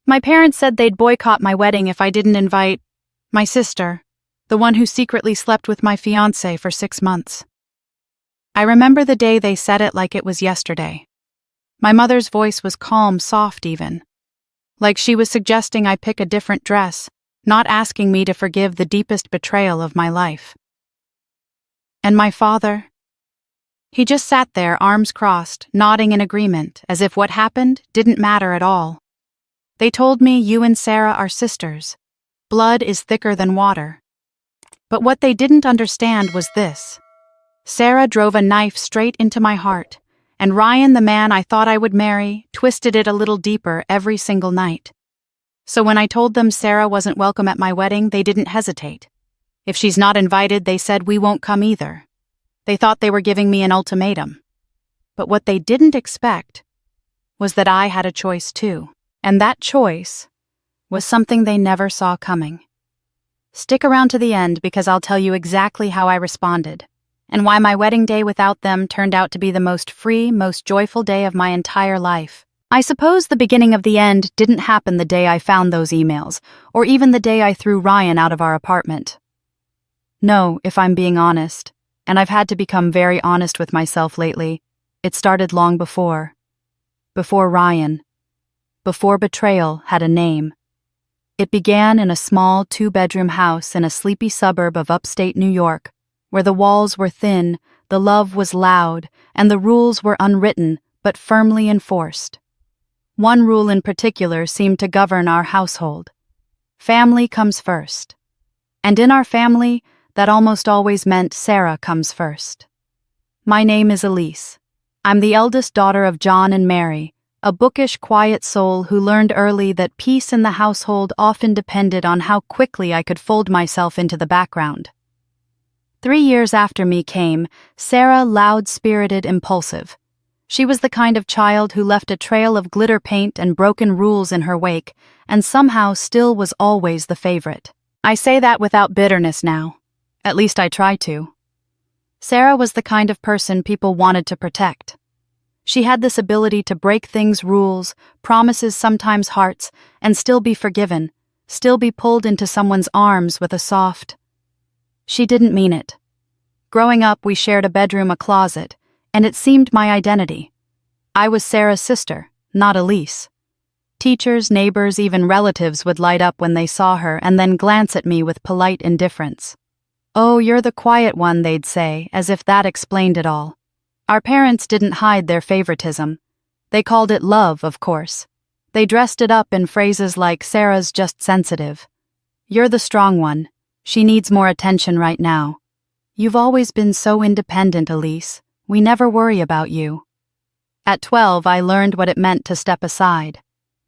My parents said they'd boycott my wedding if I didn't invite my sister, the one who secretly slept with my fiancé for 6 months. I remember the day they said it like it was yesterday. My mother's voice was calm, soft even. Like she was suggesting I pick a different dress, not asking me to forgive the deepest betrayal of my life. And my father? He just sat there, arms crossed, nodding in agreement, as if what happened didn't matter at all. They told me you and Sarah are sisters. Blood is thicker than water. But what they didn't understand was this. Sarah drove a knife straight into my heart, and Ryan, the man I thought I would marry, twisted it a little deeper every single night. So when I told them Sarah wasn't welcome at my wedding, they didn't hesitate. If she's not invited, they said we won't come either. They thought they were giving me an ultimatum. But what they didn't expect was that I had a choice too. And that choice was something they never saw coming. Stick around to the end because I'll tell you exactly how I responded, and why my wedding day without them turned out to be the most free, most joyful day of my entire life. I suppose the beginning of the end didn't happen the day I found those emails, or even the day I threw Ryan out of our apartment. No, if I'm being honest, and I've had to become very honest with myself lately, it started long before. Before Ryan. Before betrayal had a name. It began in a small 2-bedroom house in a sleepy suburb of upstate New York, where the walls were thin, the love was loud, and the rules were unwritten but firmly enforced. One rule in particular seemed to govern our household. Family comes first. And in our family, that almost always meant Sarah comes first. My name is Elise. I'm the eldest daughter of John and Mary, a bookish, quiet soul who learned early that peace in the household often depended on how quickly I could fold myself into the background. 3 years after me came Sarah, loud-spirited, impulsive. She was the kind of child who left a trail of glitter paint and broken rules in her wake, and somehow still was always the favorite. I say that without bitterness now. At least I try to. Sarah was the kind of person people wanted to protect. She had this ability to break things, rules, promises, sometimes hearts, and still be forgiven, still be pulled into someone's arms with a soft. She didn't mean it. Growing up, we shared a bedroom, a closet, and it seemed my identity. I was Sarah's sister, not Elise. Teachers, neighbors, even relatives would light up when they saw her and then glance at me with polite indifference. "Oh, you're the quiet one," they'd say, as if that explained it all. Our parents didn't hide their favoritism. They called it love, of course. They dressed it up in phrases like, "Sarah's just sensitive. You're the strong one. She needs more attention right now. You've always been so independent, Elise. We never worry about you." At 12, I learned what it meant to step aside.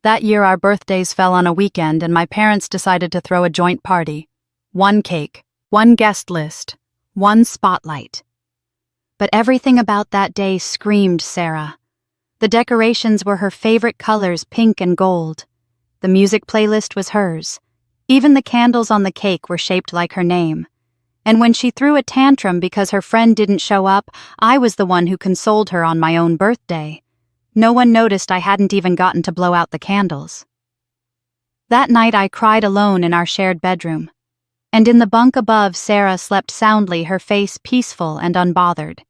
That year, our birthdays fell on a weekend, and my parents decided to throw a joint party. 1 cake, 1 guest list, 1 spotlight. But everything about that day screamed Sarah. The decorations were her favorite colors, pink and gold. The music playlist was hers. Even the candles on the cake were shaped like her name. And when she threw a tantrum because her friend didn't show up, I was the one who consoled her on my own birthday. No one noticed I hadn't even gotten to blow out the candles. That night I cried alone in our shared bedroom. And in the bunk above, Sarah slept soundly, her face peaceful and unbothered.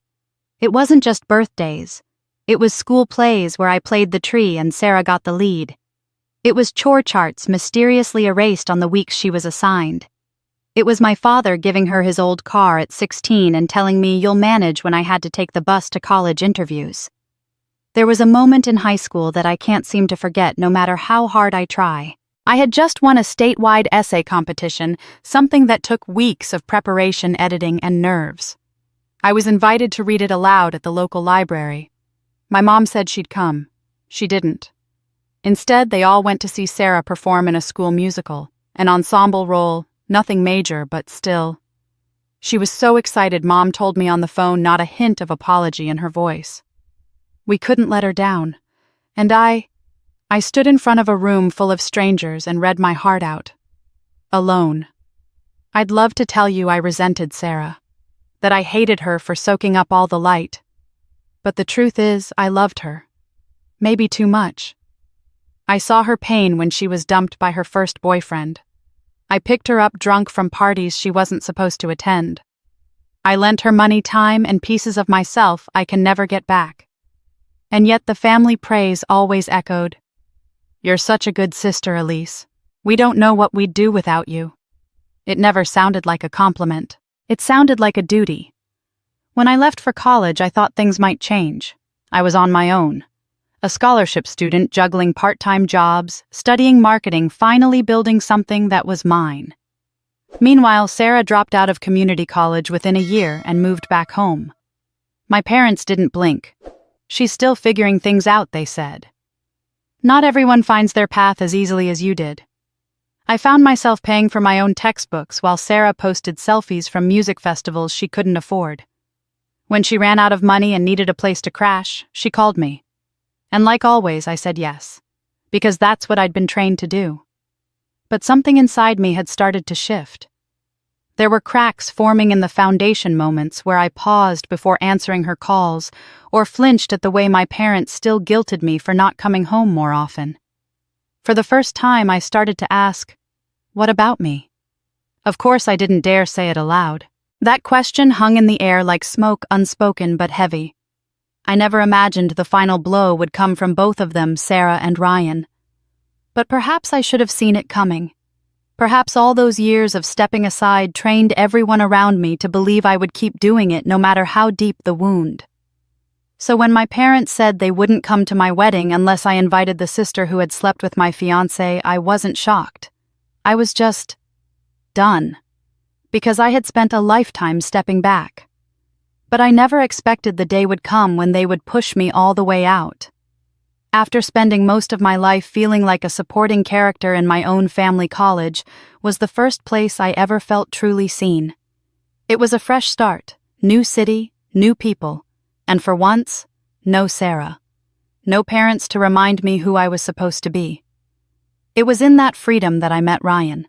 It wasn't just birthdays. It was school plays where I played the tree and Sarah got the lead. It was chore charts mysteriously erased on the weeks she was assigned. It was my father giving her his old car at 16 and telling me, "You'll manage," when I had to take the bus to college interviews. There was a moment in high school that I can't seem to forget no matter how hard I try. I had just won a statewide essay competition, something that took weeks of preparation, editing, and nerves. I was invited to read it aloud at the local library. My mom said she'd come. She didn't. Instead, they all went to see Sarah perform in a school musical, an ensemble role, nothing major, but still. She was so excited, Mom told me on the phone, not a hint of apology in her voice. We couldn't let her down, and I stood in front of a room full of strangers and read my heart out. Alone. I'd love to tell you I resented Sarah, that I hated her for soaking up all the light. But the truth is, I loved her. Maybe too much. I saw her pain when she was dumped by her first boyfriend. I picked her up drunk from parties she wasn't supposed to attend. I lent her money, time, and pieces of myself I can never get back. And yet the family praise always echoed, "You're such a good sister, Elise. We don't know what we'd do without you." It never sounded like a compliment. It sounded like a duty. When I left for college, I thought things might change. I was on my own. A scholarship student juggling part-time jobs, studying marketing, finally building something that was mine. Meanwhile, Sarah dropped out of community college within a year and moved back home. My parents didn't blink. "She's still figuring things out," they said. Not everyone finds their path as easily as you did. I found myself paying for my own textbooks while Sarah posted selfies from music festivals she couldn't afford. When she ran out of money and needed a place to crash, she called me. And like always, I said yes, because that's what I'd been trained to do. But something inside me had started to shift. There were cracks forming in the foundation moments where I paused before answering her calls or flinched at the way my parents still guilted me for not coming home more often. For the first time, I started to ask, what about me? Of course, I didn't dare say it aloud. That question hung in the air like smoke, unspoken but heavy. I never imagined the final blow would come from both of them, Sarah and Ryan. But perhaps I should have seen it coming. Perhaps all those years of stepping aside trained everyone around me to believe I would keep doing it no matter how deep the wound. So when my parents said they wouldn't come to my wedding unless I invited the sister who had slept with my fiancé, I wasn't shocked. I was just done. Because I had spent a lifetime stepping back. But I never expected the day would come when they would push me all the way out. After spending most of my life feeling like a supporting character in my own family, college was the first place I ever felt truly seen. It was a fresh start, new city, new people, and for once, no Sarah. No parents to remind me who I was supposed to be. It was in that freedom that I met Ryan.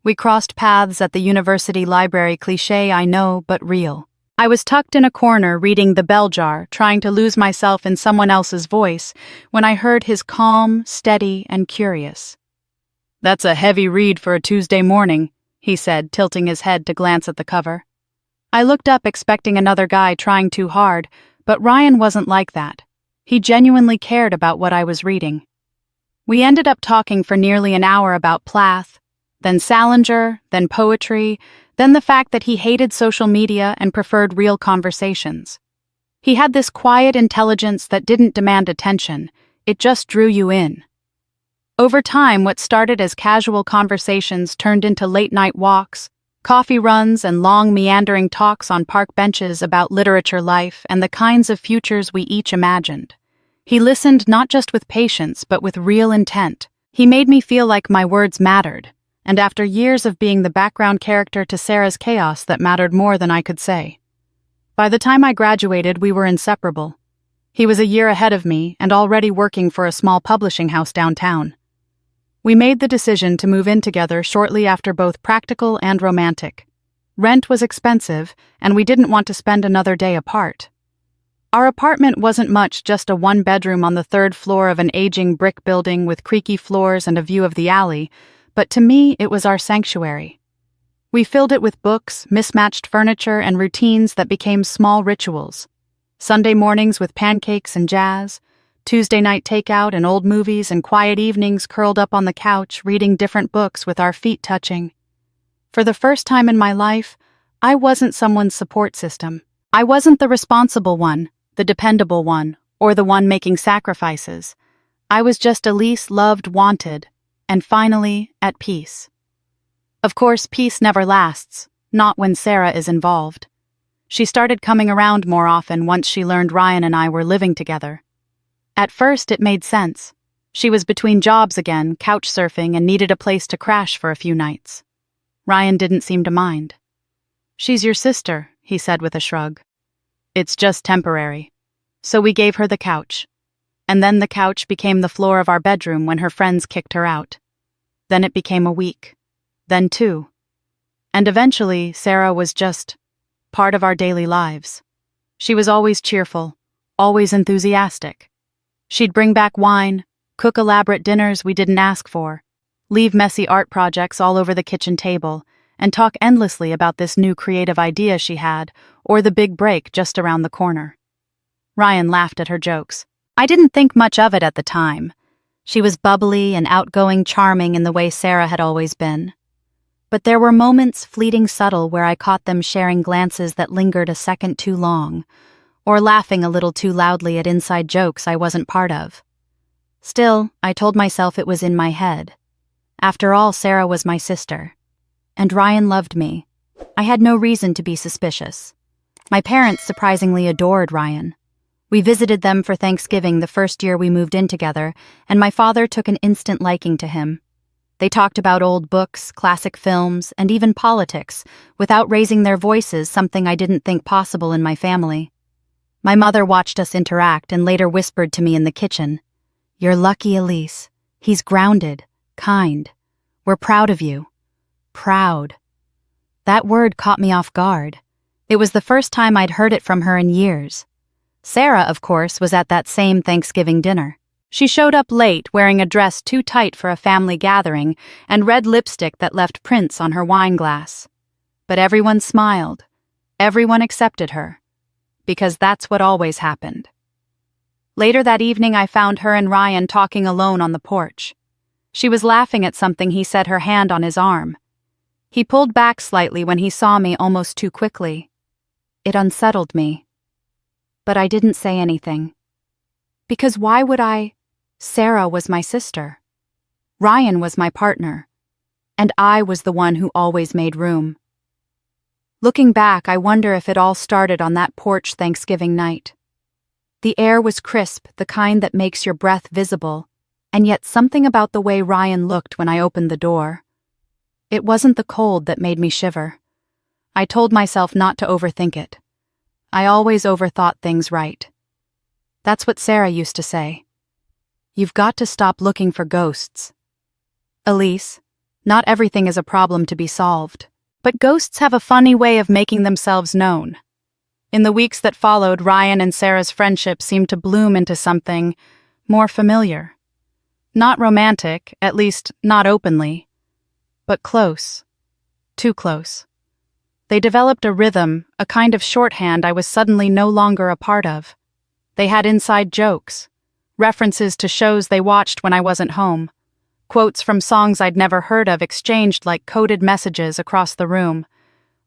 We crossed paths at the university library, cliché I know, but real. I was tucked in a corner reading The Bell Jar, trying to lose myself in someone else's voice, when I heard his calm, steady, and curious. "That's a heavy read for a Tuesday morning," he said, tilting his head to glance at the cover. I looked up expecting another guy trying too hard, but Ryan wasn't like that. He genuinely cared about what I was reading. We ended up talking for nearly an hour about Plath, then Salinger, then poetry, then the fact that he hated social media and preferred real conversations. He had this quiet intelligence that didn't demand attention, it just drew you in. Over time, what started as casual conversations turned into late-night walks, coffee runs, and long meandering talks on park benches about literature, life, and the kinds of futures we each imagined. He listened not just with patience, but with real intent. He made me feel like my words mattered. And after years of being the background character to Sarah's chaos, that mattered more than I could say. By the time I graduated, we were inseparable. He was a year ahead of me and already working for a small publishing house downtown. We made the decision to move in together shortly after, both practical and romantic. Rent was expensive, and we didn't want to spend another day apart. Our apartment wasn't much, just a one-bedroom on the third floor of an aging brick building with creaky floors and a view of the alley, but to me, it was our sanctuary. We filled it with books, mismatched furniture, and routines that became small rituals. Sunday mornings with pancakes and jazz, Tuesday night takeout and old movies, and quiet evenings curled up on the couch reading different books with our feet touching. For the first time in my life, I wasn't someone's support system. I wasn't the responsible one, the dependable one, or the one making sacrifices. I was just Elise, loved, wanted, and finally, at peace. Of course, peace never lasts, not when Sarah is involved. She started coming around more often once she learned Ryan and I were living together. At first, it made sense. She was between jobs again, couch surfing, and needed a place to crash for a few nights. Ryan didn't seem to mind. "She's your sister," he said with a shrug. "It's just temporary." So we gave her the couch. And then the couch became the floor of our bedroom when her friends kicked her out. Then it became a week. Then 2. And eventually, Sarah was just part of our daily lives. She was always cheerful, always enthusiastic. She'd bring back wine, cook elaborate dinners we didn't ask for, leave messy art projects all over the kitchen table, and talk endlessly about this new creative idea she had, or the big break just around the corner. Ryan laughed at her jokes. I didn't think much of it at the time. She was bubbly and outgoing, charming in the way Sarah had always been. But there were moments, fleeting subtle, where I caught them sharing glances that lingered a second too long, or laughing a little too loudly at inside jokes I wasn't part of. Still, I told myself it was in my head. After all, Sarah was my sister. And Ryan loved me. I had no reason to be suspicious. My parents surprisingly adored Ryan. We visited them for Thanksgiving the first year we moved in together, and my father took an instant liking to him. They talked about old books, classic films, and even politics, without raising their voices, something I didn't think possible in my family. My mother watched us interact and later whispered to me in the kitchen, "You're lucky, Elise. He's grounded, kind. We're proud of you." Proud. That word caught me off guard. It was the first time I'd heard it from her in years. Sarah, of course, was at that same Thanksgiving dinner. She showed up late, wearing a dress too tight for a family gathering and red lipstick that left prints on her wine glass. But everyone smiled. Everyone accepted her. Because that's what always happened. Later that evening, I found her and Ryan talking alone on the porch. She was laughing at something he said, her hand on his arm. He pulled back slightly when he saw me almost too quickly. It unsettled me. But I didn't say anything. Because why would I? Sarah was my sister. Ryan was my partner. And I was the one who always made room. Looking back, I wonder if it all started on that porch Thanksgiving night. The air was crisp, the kind that makes your breath visible, and yet something about the way Ryan looked when I opened the door. It wasn't the cold that made me shiver. I told myself not to overthink it. I always overthought things right. That's what Sarah used to say. You've got to stop looking for ghosts. Elise, not everything is a problem to be solved. But ghosts have a funny way of making themselves known. In the weeks that followed, Ryan and Sarah's friendship seemed to bloom into something more familiar. Not romantic, at least not openly, but close. Too close. They developed a rhythm, a kind of shorthand I was suddenly no longer a part of. They had inside jokes, references to shows they watched when I wasn't home, quotes from songs I'd never heard of exchanged like coded messages across the room.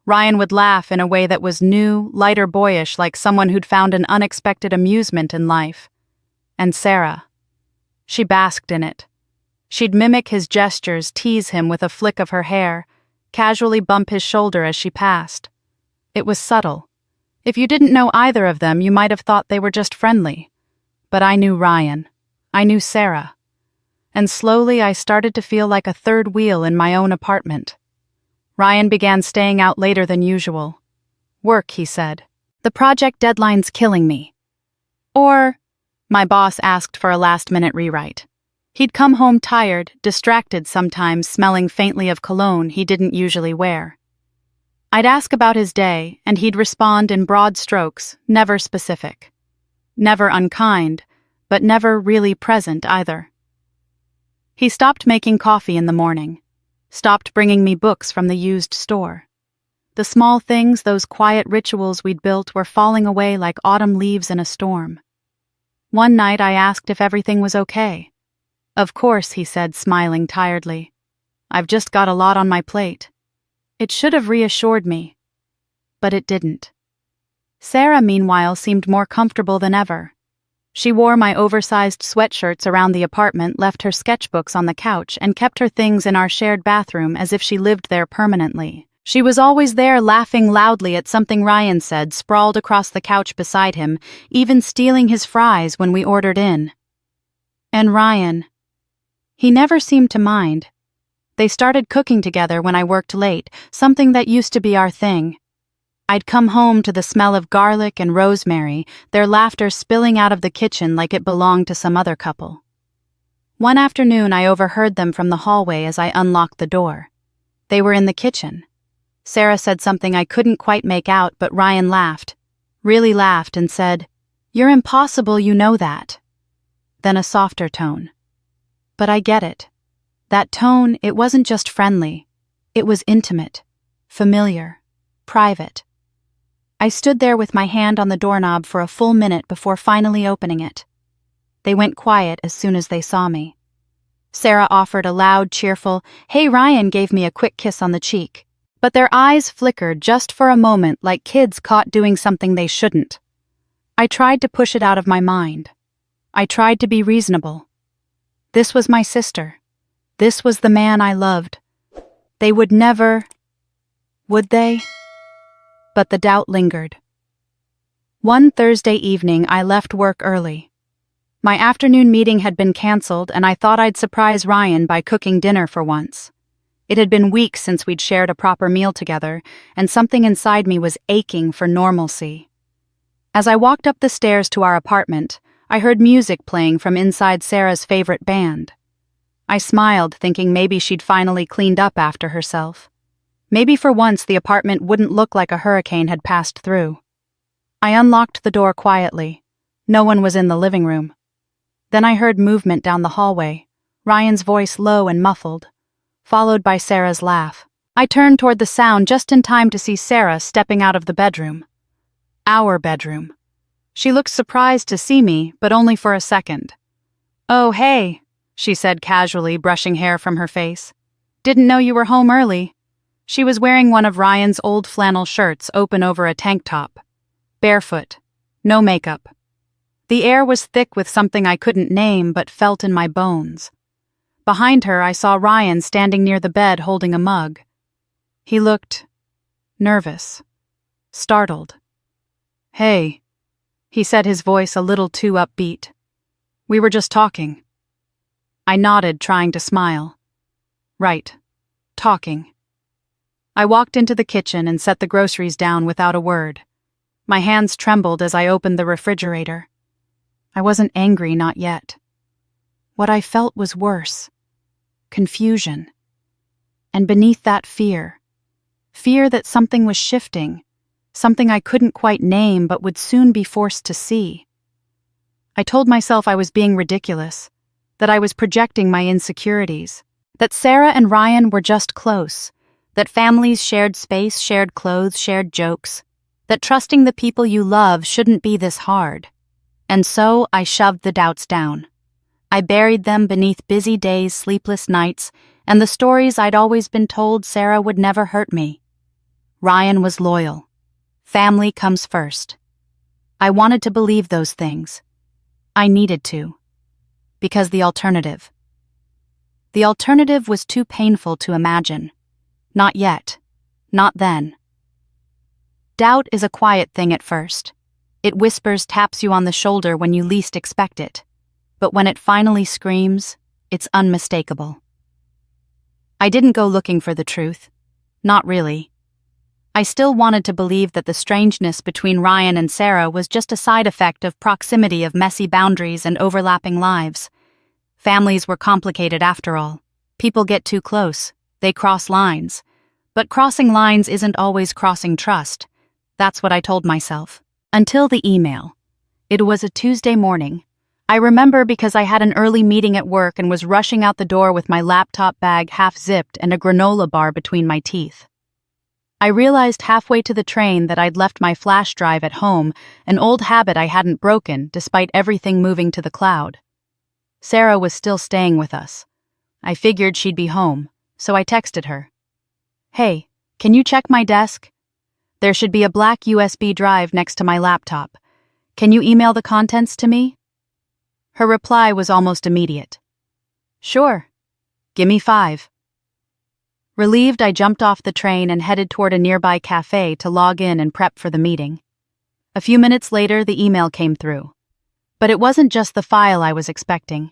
Ryan would laugh in a way that was new, lighter, boyish, like someone who'd found an unexpected amusement in life. And Sarah. She basked in it. She'd mimic his gestures, tease him with a flick of her hair, casually bump his shoulder as she passed. It was subtle. If you didn't know either of them, you might have thought they were just friendly. But I knew Ryan. I knew Sarah. And slowly I started to feel like a third wheel in my own apartment. Ryan began staying out later than usual. Work, he said. The project deadline's killing me. Or, my boss asked for a last-minute rewrite. He'd come home tired, distracted sometimes, smelling faintly of cologne he didn't usually wear. I'd ask about his day, and he'd respond in broad strokes, never specific. Never unkind, but never really present either. He stopped making coffee in the morning, stopped bringing me books from the used store. The small things, those quiet rituals we'd built, were falling away like autumn leaves in a storm. One night I asked if everything was okay. Of course, he said, smiling tiredly. I've just got a lot on my plate. It should have reassured me, but it didn't. Sarah, meanwhile, seemed more comfortable than ever. She wore my oversized sweatshirts around the apartment, left her sketchbooks on the couch, and kept her things in our shared bathroom as if she lived there permanently. She was always there, laughing loudly at something Ryan said, sprawled across the couch beside him, even stealing his fries when we ordered in. And Ryan. He never seemed to mind. They started cooking together when I worked late, something that used to be our thing. I'd come home to the smell of garlic and rosemary, their laughter spilling out of the kitchen like it belonged to some other couple. One afternoon I overheard them from the hallway as I unlocked the door. They were in the kitchen. Sarah said something I couldn't quite make out, but Ryan laughed, really laughed, and said, "You're impossible, you know that." Then a softer tone. But I get it. That tone, it wasn't just friendly. It was intimate, familiar, private. I stood there with my hand on the doorknob for a full minute before finally opening it. They went quiet as soon as they saw me. Sarah offered a loud, cheerful, "Hey Ryan," gave me a quick kiss on the cheek. But their eyes flickered just for a moment like kids caught doing something they shouldn't. I tried to push it out of my mind. I tried to be reasonable. This was my sister. This was the man I loved. They would never... Would they? But the doubt lingered. One Thursday evening, I left work early. My afternoon meeting had been canceled, and I thought I'd surprise Ryan by cooking dinner for once. It had been weeks since we'd shared a proper meal together, and something inside me was aching for normalcy. As I walked up the stairs to our apartment, I heard music playing from inside Sarah's favorite band. I smiled, thinking maybe she'd finally cleaned up after herself. Maybe for once the apartment wouldn't look like a hurricane had passed through. I unlocked the door quietly. No one was in the living room. Then I heard movement down the hallway, Ryan's voice low and muffled, followed by Sarah's laugh. I turned toward the sound just in time to see Sarah stepping out of the bedroom. Our bedroom. She looked surprised to see me, but only for a second. "Oh, hey," she said casually, brushing hair from her face. "Didn't know you were home early." She was wearing one of Ryan's old flannel shirts open over a tank top. Barefoot. No makeup. The air was thick with something I couldn't name but felt in my bones. Behind her, I saw Ryan standing near the bed holding a mug. He looked nervous, startled. "Hey," he said, his voice a little too upbeat. "We were just talking." I nodded, trying to smile. Right. Talking. I walked into the kitchen and set the groceries down without a word. My hands trembled as I opened the refrigerator. I wasn't angry, not yet. What I felt was worse. Confusion. And beneath that fear that something was shifting, something I couldn't quite name but would soon be forced to see. I told myself I was being ridiculous, that I was projecting my insecurities, that Sarah and Ryan were just close, that families shared space, shared clothes, shared jokes, that trusting the people you love shouldn't be this hard. And so I shoved the doubts down. I buried them beneath busy days, sleepless nights, and the stories I'd always been told Sarah would never hurt me. Ryan was loyal. Family comes first. I wanted to believe those things. I needed to. Because the alternative was too painful to imagine. Not yet. Not then. Doubt is a quiet thing at first. It whispers, taps you on the shoulder when you least expect it. But when it finally screams, it's unmistakable. I didn't go looking for the truth. Not really. I still wanted to believe that the strangeness between Ryan and Sarah was just a side effect of proximity of messy boundaries and overlapping lives. Families were complicated after all. People get too close. They cross lines. But crossing lines isn't always crossing trust. That's what I told myself. Until the email. It was a Tuesday morning. I remember because I had an early meeting at work and was rushing out the door with my laptop bag half-zipped and a granola bar between my teeth. I realized halfway to the train that I'd left my flash drive at home, an old habit I hadn't broken despite everything moving to the cloud. Sarah was still staying with us. I figured she'd be home, so I texted her. "Hey, can you check my desk? There should be a black USB drive next to my laptop. Can you email the contents to me?" Her reply was almost immediate. "Sure. Gimme 5. Relieved, I jumped off the train and headed toward a nearby cafe to log in and prep for the meeting. A few minutes later, the email came through. But it wasn't just the file I was expecting.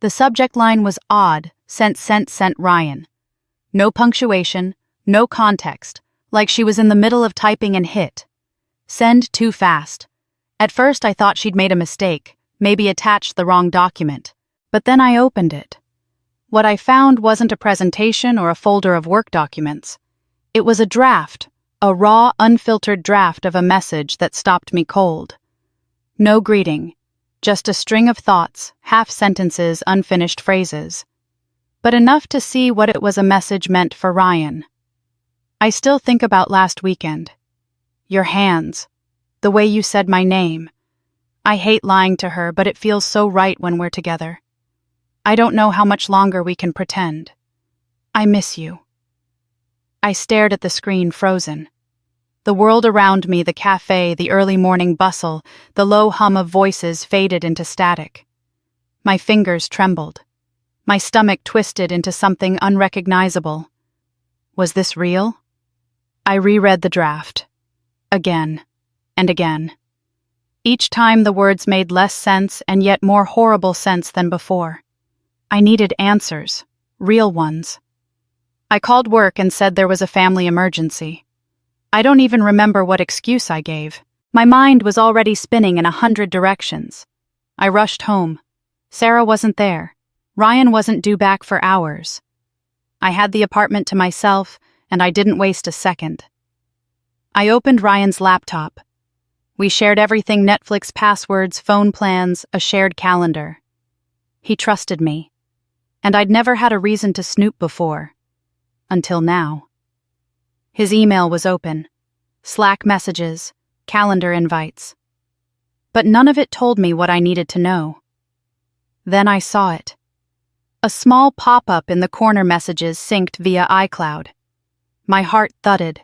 The subject line was odd, sent Ryan. No punctuation, no context, like she was in the middle of typing and hit. Send too fast. At first I thought she'd made a mistake, maybe attached the wrong document. But then I opened it. What I found wasn't a presentation or a folder of work documents. It was a draft, a raw, unfiltered draft of a message that stopped me cold. No greeting, just a string of thoughts, half sentences, unfinished phrases. but enough to see what it was a message meant for Ryan. I still think about last weekend. Your hands. The way you said my name. I hate lying to her, but it feels so right when we're together. I don't know how much longer we can pretend. I miss you. I stared at the screen, frozen. The world around me, the cafe, the early morning bustle, the low hum of voices faded into static. My fingers trembled. My stomach twisted into something unrecognizable. Was this real? I reread the draft. Again and again. Each time the words made less sense and yet more horrible sense than before. I needed answers, real ones. I called work and said there was a family emergency. I don't even remember what excuse I gave. My mind was already spinning in 100 directions. I rushed home. Sarah wasn't there. Ryan wasn't due back for hours. I had the apartment to myself, and I didn't waste a second. I opened Ryan's laptop. We shared everything: Netflix passwords, phone plans, a shared calendar. He trusted me, and I'd never had a reason to snoop before. Until now. His email was open. Slack messages, calendar invites. But none of it told me what I needed to know. Then I saw it. A small pop-up in the corner, messages synced via iCloud. My heart thudded.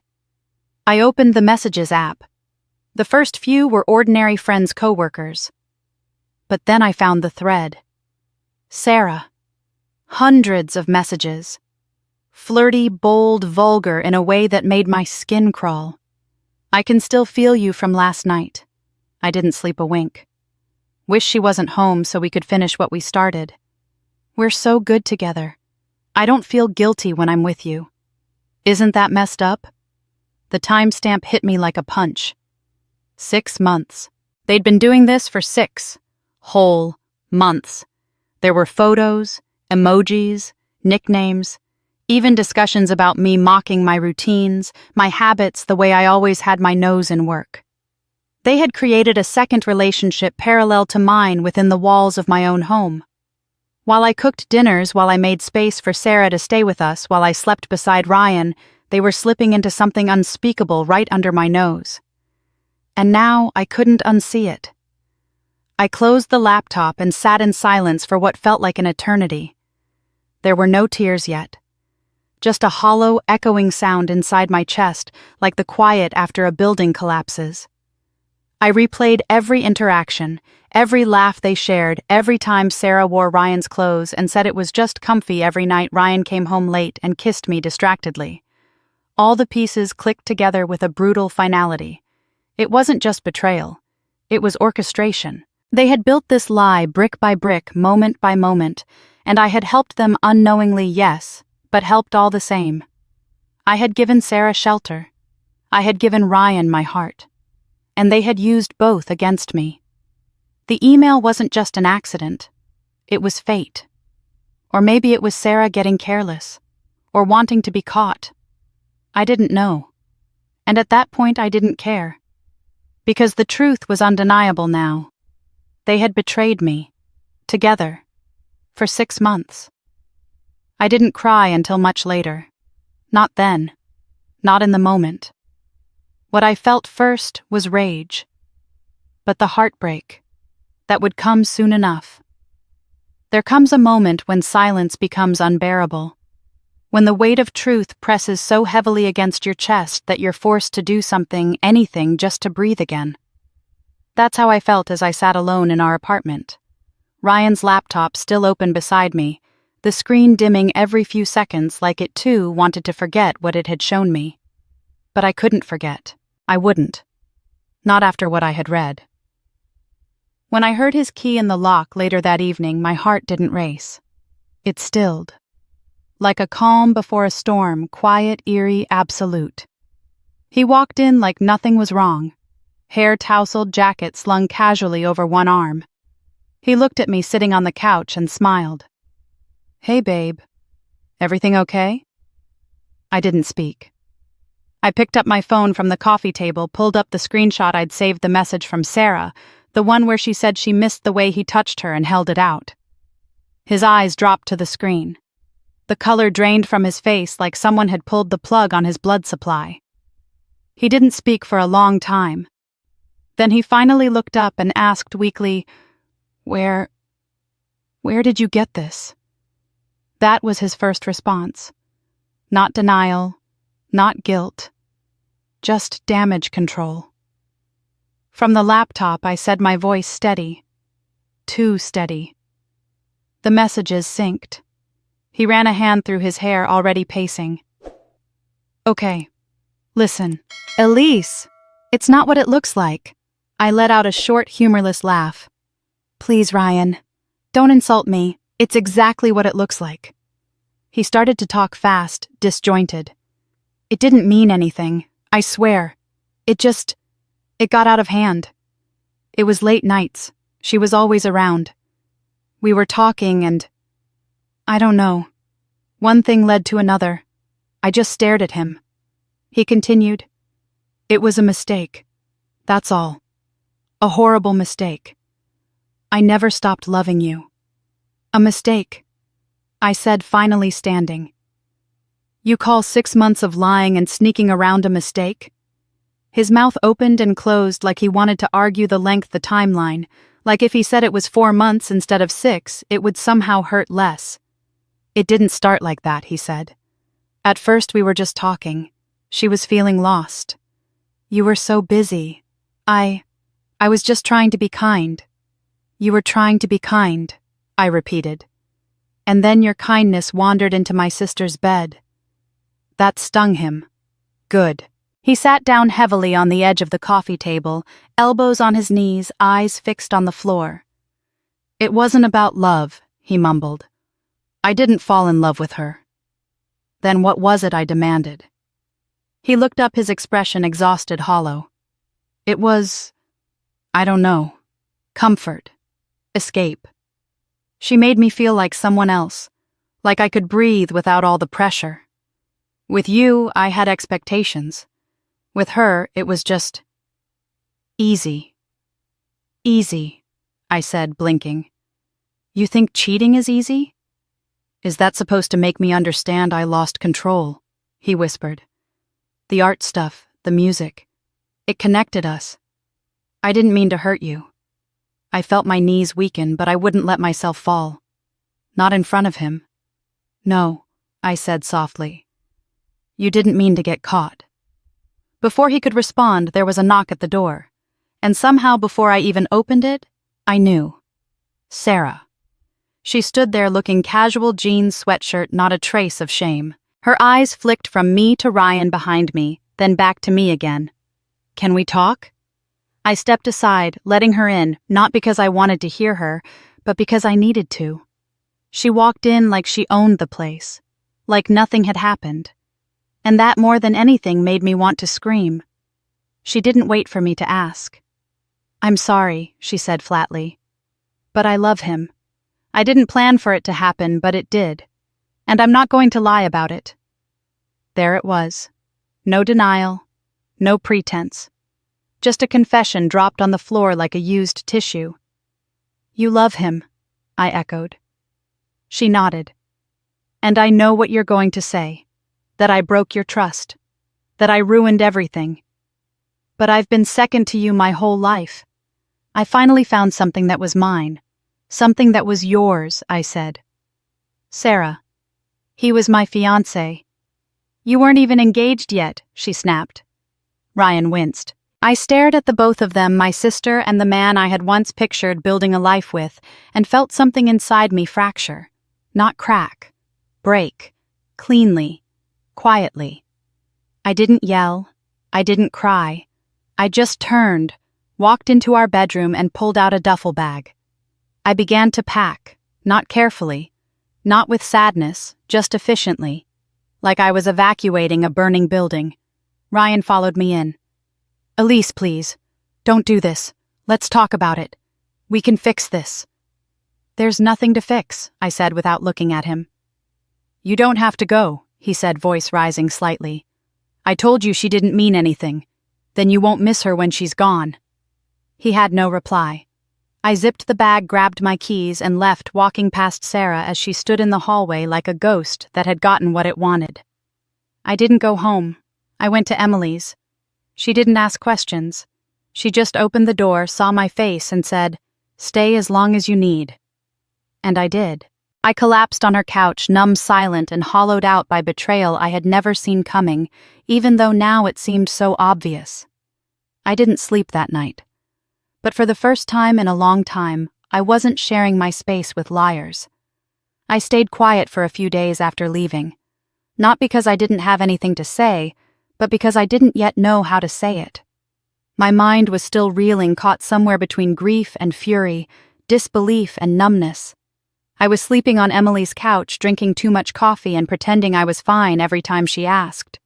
I opened the Messages app. The first few were ordinary friends, coworkers. But then I found the thread. Sarah. Hundreds of messages. Flirty, bold, vulgar in a way that made my skin crawl. I can still feel you from last night. I didn't sleep a wink. Wish she wasn't home so we could finish what we started. We're so good together. I don't feel guilty when I'm with you. Isn't that messed up? The timestamp hit me like a punch. 6 months. They'd been doing this for 6 whole months. There were photos, emojis, nicknames, even discussions about me mocking my routines, my habits, the way I always had my nose in work. They had created a second relationship parallel to mine within the walls of my own home. While I cooked dinners, while I made space for Sarah to stay with us, while I slept beside Ryan, they were slipping into something unspeakable right under my nose. And now I couldn't unsee it. I closed the laptop and sat in silence for what felt like an eternity. There were no tears yet. Just a hollow, echoing sound inside my chest, like the quiet after a building collapses. I replayed every interaction, every laugh they shared, every time Sarah wore Ryan's clothes and said it was just comfy every night Ryan came home late and kissed me distractedly. All the pieces clicked together with a brutal finality. It wasn't just betrayal. It was orchestration. They had built this lie brick by brick, moment by moment, and I had helped them unknowingly, yes, but helped all the same. I had given Sarah shelter. I had given Ryan my heart. And they had used both against me. The email wasn't just an accident. It was fate. Or maybe it was Sarah getting careless, or wanting to be caught. I didn't know. And at that point I didn't care. Because the truth was undeniable now. They had betrayed me. Together. For 6 months. I didn't cry until much later. Not then. Not in the moment. What I felt first was rage. But the heartbreak. That would come soon enough. There comes a moment when silence becomes unbearable. When the weight of truth presses so heavily against your chest that you're forced to do something, anything, just to breathe again. That's how I felt as I sat alone in our apartment. Ryan's laptop still open beside me, the screen dimming every few seconds like it too wanted to forget what it had shown me. But I couldn't forget. I wouldn't. Not after what I had read. When I heard his key in the lock later that evening, my heart didn't race. It stilled. Like a calm before a storm, quiet, eerie, absolute. He walked in like nothing was wrong. Hair tousled, jacket slung casually over one arm. He looked at me sitting on the couch and smiled. "Hey, babe. Everything okay?" I didn't speak. I picked up my phone from the coffee table, pulled up the screenshot I'd saved the message from Sarah, the one where she said she missed the way he touched her and held it out. His eyes dropped to the screen. The color drained from his face like someone had pulled the plug on his blood supply. He didn't speak for a long time. Then he finally looked up and asked weakly, Where did you get this?" That was his first response. Not denial, not guilt, just damage control. From the laptop, I said, my voice steady. Too steady. The messages synced. He ran a hand through his hair, already pacing. "Okay, listen. Elise, it's not what it looks like." I let out a short, humorless laugh. "Please, Ryan, don't insult me. It's exactly what it looks like." He started to talk fast, disjointed. "It didn't mean anything, I swear. It got out of hand. It was late nights. She was always around. We were talking and I don't know. One thing led to another. I just stared at him." He continued, "It was a mistake. That's all. A horrible mistake. I never stopped loving you. A mistake," I said, finally standing. "You call 6 months of lying and sneaking around a mistake?" His mouth opened and closed like he wanted to argue the length, the timeline, like if he said it was 4 months instead of 6, it would somehow hurt less. "It didn't start like that," he said. "At first we were just talking. She was feeling lost. You were so busy. I was just trying to be kind." "You were trying to be kind," I repeated. "And then your kindness wandered into my sister's bed." That stung him. Good. He sat down heavily on the edge of the coffee table, elbows on his knees, eyes fixed on the floor. "It wasn't about love," he mumbled. "I didn't fall in love with her." "Then what was it?" I demanded. He looked up, his expression exhausted, hollow. "It was, I don't know, comfort, escape. She made me feel like someone else, like I could breathe without all the pressure. With you, I had expectations. With her, it was just easy." "Easy," I said, blinking. "You think cheating is easy? Is that supposed to make me understand I lost control?" he whispered. "The art stuff, the music, it connected us. I didn't mean to hurt you. I felt my knees weaken, but I wouldn't let myself fall. Not in front of him." "No," I said softly. "You didn't mean to get caught." Before he could respond, there was a knock at the door, and somehow before I even opened it, I knew. Sarah. She stood there looking casual, jeans, sweatshirt, not a trace of shame. Her eyes flicked from me to Ryan behind me, then back to me again. "Can we talk?" I stepped aside, letting her in, not because I wanted to hear her, but because I needed to. She walked in like she owned the place, like nothing had happened. And that more than anything made me want to scream. She didn't wait for me to ask. "I'm sorry," she said flatly. "But I love him. I didn't plan for it to happen, but it did. And I'm not going to lie about it." There it was. No denial, no pretense. Just a confession dropped on the floor like a used tissue. "You love him," I echoed. She nodded. "And I know what you're going to say. That I broke your trust. That I ruined everything. But I've been second to you my whole life. I finally found something that was mine. Something that was yours," I said. "Sarah. He was my fiancé." "You weren't even engaged yet," she snapped. Ryan winced. I stared at the both of them, my sister and the man I had once pictured building a life with, and felt something inside me fracture. Not crack. Break. Cleanly. Quietly. I didn't yell. I didn't cry. I just turned, walked into our bedroom and pulled out a duffel bag. I began to pack, not carefully, not with sadness, just efficiently, like I was evacuating a burning building. Ryan followed me in. "Elise, please. Don't do this. Let's talk about it. We can fix this." "There's nothing to fix," I said without looking at him. "You don't have to go," he said, voice rising slightly. "I told you she didn't mean anything. Then you won't miss her when she's gone." He had no reply. I zipped the bag, grabbed my keys, and left, walking past Sarah as she stood in the hallway like a ghost that had gotten what it wanted. I didn't go home. I went to Emily's. She didn't ask questions. She just opened the door, saw my face, and said, "Stay as long as you need." And I did. I collapsed on her couch, numb, silent, and hollowed out by betrayal I had never seen coming, even though now it seemed so obvious. I didn't sleep that night. But for the first time in a long time, I wasn't sharing my space with liars. I stayed quiet for a few days after leaving. Not because I didn't have anything to say, but because I didn't yet know how to say it. My mind was still reeling, caught somewhere between grief and fury, disbelief and numbness. I was sleeping on Emily's couch, drinking too much coffee and pretending I was fine every time she asked.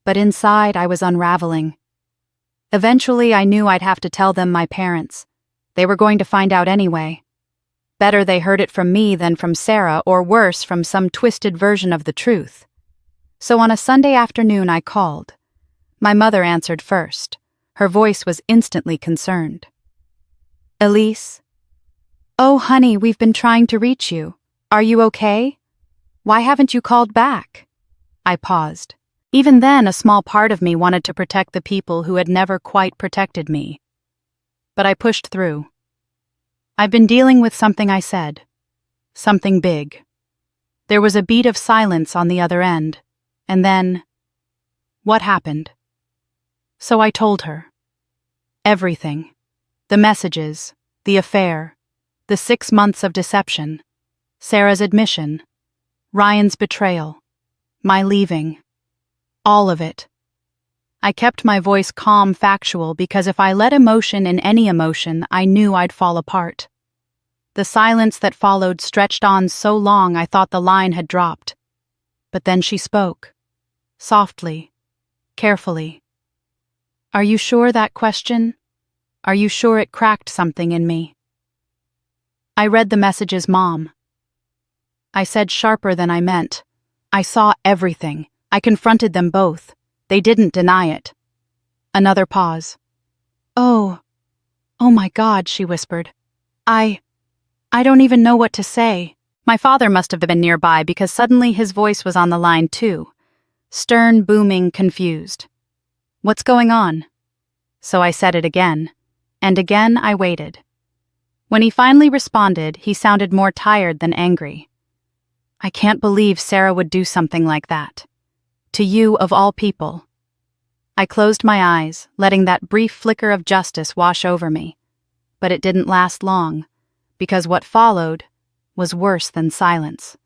But inside, I was unraveling. Eventually, I knew I'd have to tell them, my parents. They were going to find out anyway. Better they heard it from me than from Sarah, or worse, from some twisted version of the truth. So on a Sunday afternoon, I called. My mother answered first. Her voice was instantly concerned. "Elise?" "Oh, honey, we've been trying to reach you. Are you okay? Why haven't you called back?" I paused. Even then, a small part of me wanted to protect the people who had never quite protected me. But I pushed through. "I've been dealing with something," I said. "Something big." There was a beat of silence on the other end, and then, "What happened?" So I told her. Everything. The messages, the affair, the 6 months of deception, Sarah's admission, Ryan's betrayal, my leaving. All of it. I kept my voice calm, factual, because if I let emotion in any emotion, I knew I'd fall apart. The silence that followed stretched on so long I thought the line had dropped. But then she spoke. Softly. Carefully. "Are you sure that question? Are you sure it cracked something in me?" I read the messages, Mom. I said sharper than I meant. I saw everything. I confronted them both. They didn't deny it. Another pause. Oh my God," she whispered. I don't even know what to say." My father must have been nearby because suddenly his voice was on the line too. Stern, booming, confused. "What's going on?" So I said it again. And again I waited. When he finally responded, he sounded more tired than angry. "I can't believe Sarah would do something like that. To you, of all people." I closed my eyes, letting that brief flicker of justice wash over me. But it didn't last long, because what followed was worse than silence.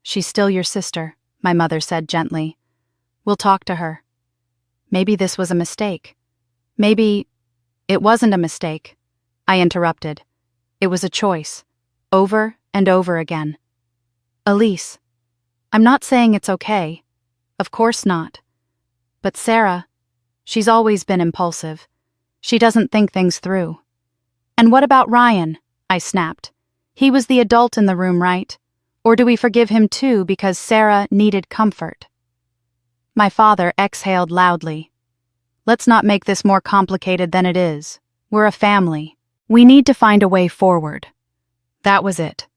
"She's still your sister," my mother said gently. "We'll talk to her. Maybe this was a mistake. Maybe it wasn't a mistake." I interrupted. It was a choice, over and over again. "Elise, I'm not saying it's okay. Of course not. But Sarah, she's always been impulsive. She doesn't think things through." "And what about Ryan?" I snapped. "He was the adult in the room, right? Or do we forgive him too because Sarah needed comfort?" My father exhaled loudly. "Let's not make this more complicated than it is. We're a family. We need to find a way forward." That was it.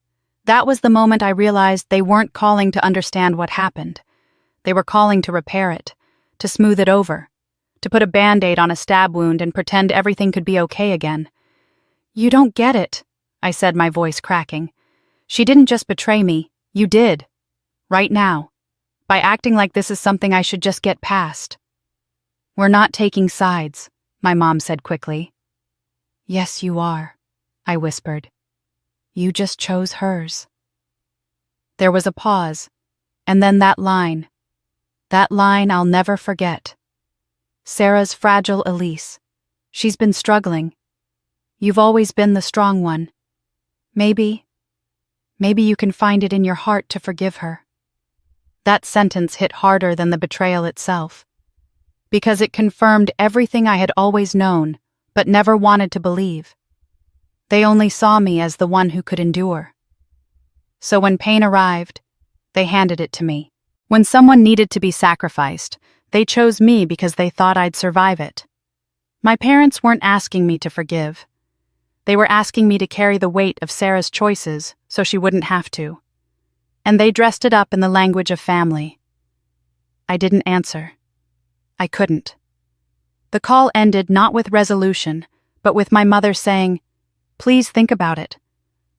That was the moment I realized they weren't calling to understand what happened. They were calling to repair it, to smooth it over, to put a Band-Aid on a stab wound and pretend everything could be okay again. "You don't get it," I said, my voice cracking. "She didn't just betray me. You did. Right now. By acting like this is something I should just get past." "We're not taking sides," my mom said quickly. "Yes, you are," I whispered. "You just chose hers." There was a pause, and then that line I'll never forget. "Sarah's fragile Elise. She's been struggling. You've always been the strong one. Maybe you can find it in your heart to forgive her." That sentence hit harder than the betrayal itself, because it confirmed everything I had always known, but never wanted to believe. They only saw me as the one who could endure. So when pain arrived, they handed it to me. When someone needed to be sacrificed, they chose me because they thought I'd survive it. My parents weren't asking me to forgive. They were asking me to carry the weight of Sarah's choices so she wouldn't have to. And they dressed it up in the language of family. I didn't answer. I couldn't. The call ended not with resolution, but with my mother saying, "Please think about it.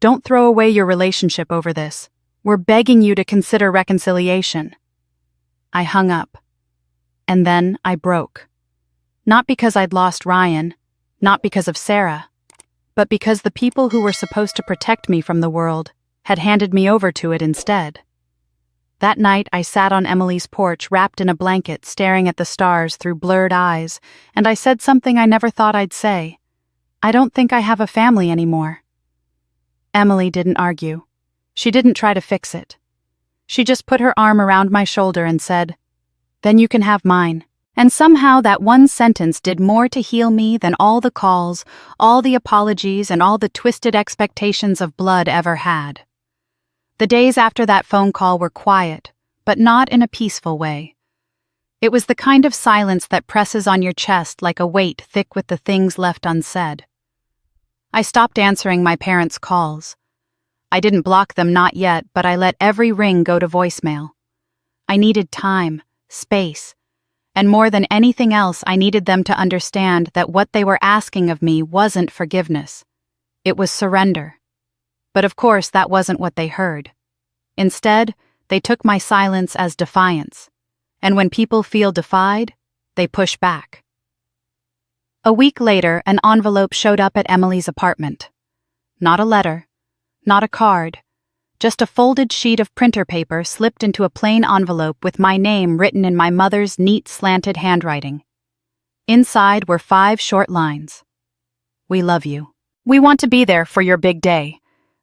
Don't throw away your relationship over this. We're begging you to consider reconciliation." I hung up. And then I broke. Not because I'd lost Ryan, not because of Sarah, but because the people who were supposed to protect me from the world had handed me over to it instead. That night I sat on Emily's porch wrapped in a blanket staring at the stars through blurred eyes, and I said something I never thought I'd say. I don't think I have a family anymore. Emily didn't argue. She didn't try to fix it. She just put her arm around my shoulder and said, "Then you can have mine." And somehow that one sentence did more to heal me than all the calls, all the apologies, and all the twisted expectations of blood ever had. The days after that phone call were quiet, but not in a peaceful way. It was the kind of silence that presses on your chest like a weight thick with the things left unsaid. I stopped answering my parents' calls. I didn't block them, not yet, but I let every ring go to voicemail. I needed time, space, and more than anything else, I needed them to understand that what they were asking of me wasn't forgiveness. It was surrender. But of course, that wasn't what they heard. Instead, they took my silence as defiance. And when people feel defied, they push back. A week later, an envelope showed up at Emily's apartment. Not a letter, not a card, just a folded sheet of printer paper slipped into a plain envelope with my name written in my mother's neat slanted handwriting. Inside were 5 short lines. "We love you. We want to be there for your big day.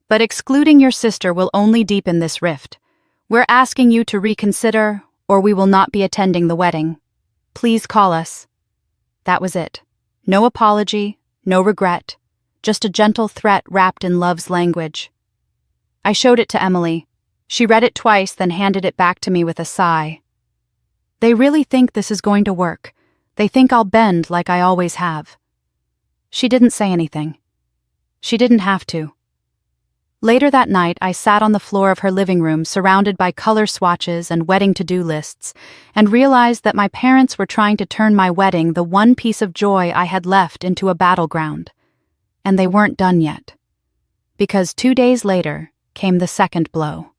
But excluding your sister will only deepen this rift. We're asking you to reconsider, or we will not be attending the wedding. Please call us." That was it. No apology, no regret, just a gentle threat wrapped in love's language. I showed it to Emily. She read it twice, then handed it back to me with a sigh. "They really think this is going to work. They think I'll bend like I always have." She didn't say anything. She didn't have to. Later that night, I sat on the floor of her living room surrounded by color swatches and wedding to-do lists, and realized that my parents were trying to turn my wedding, the one piece of joy I had left, into a battleground. And they weren't done yet. Because 2 days later came the second blow.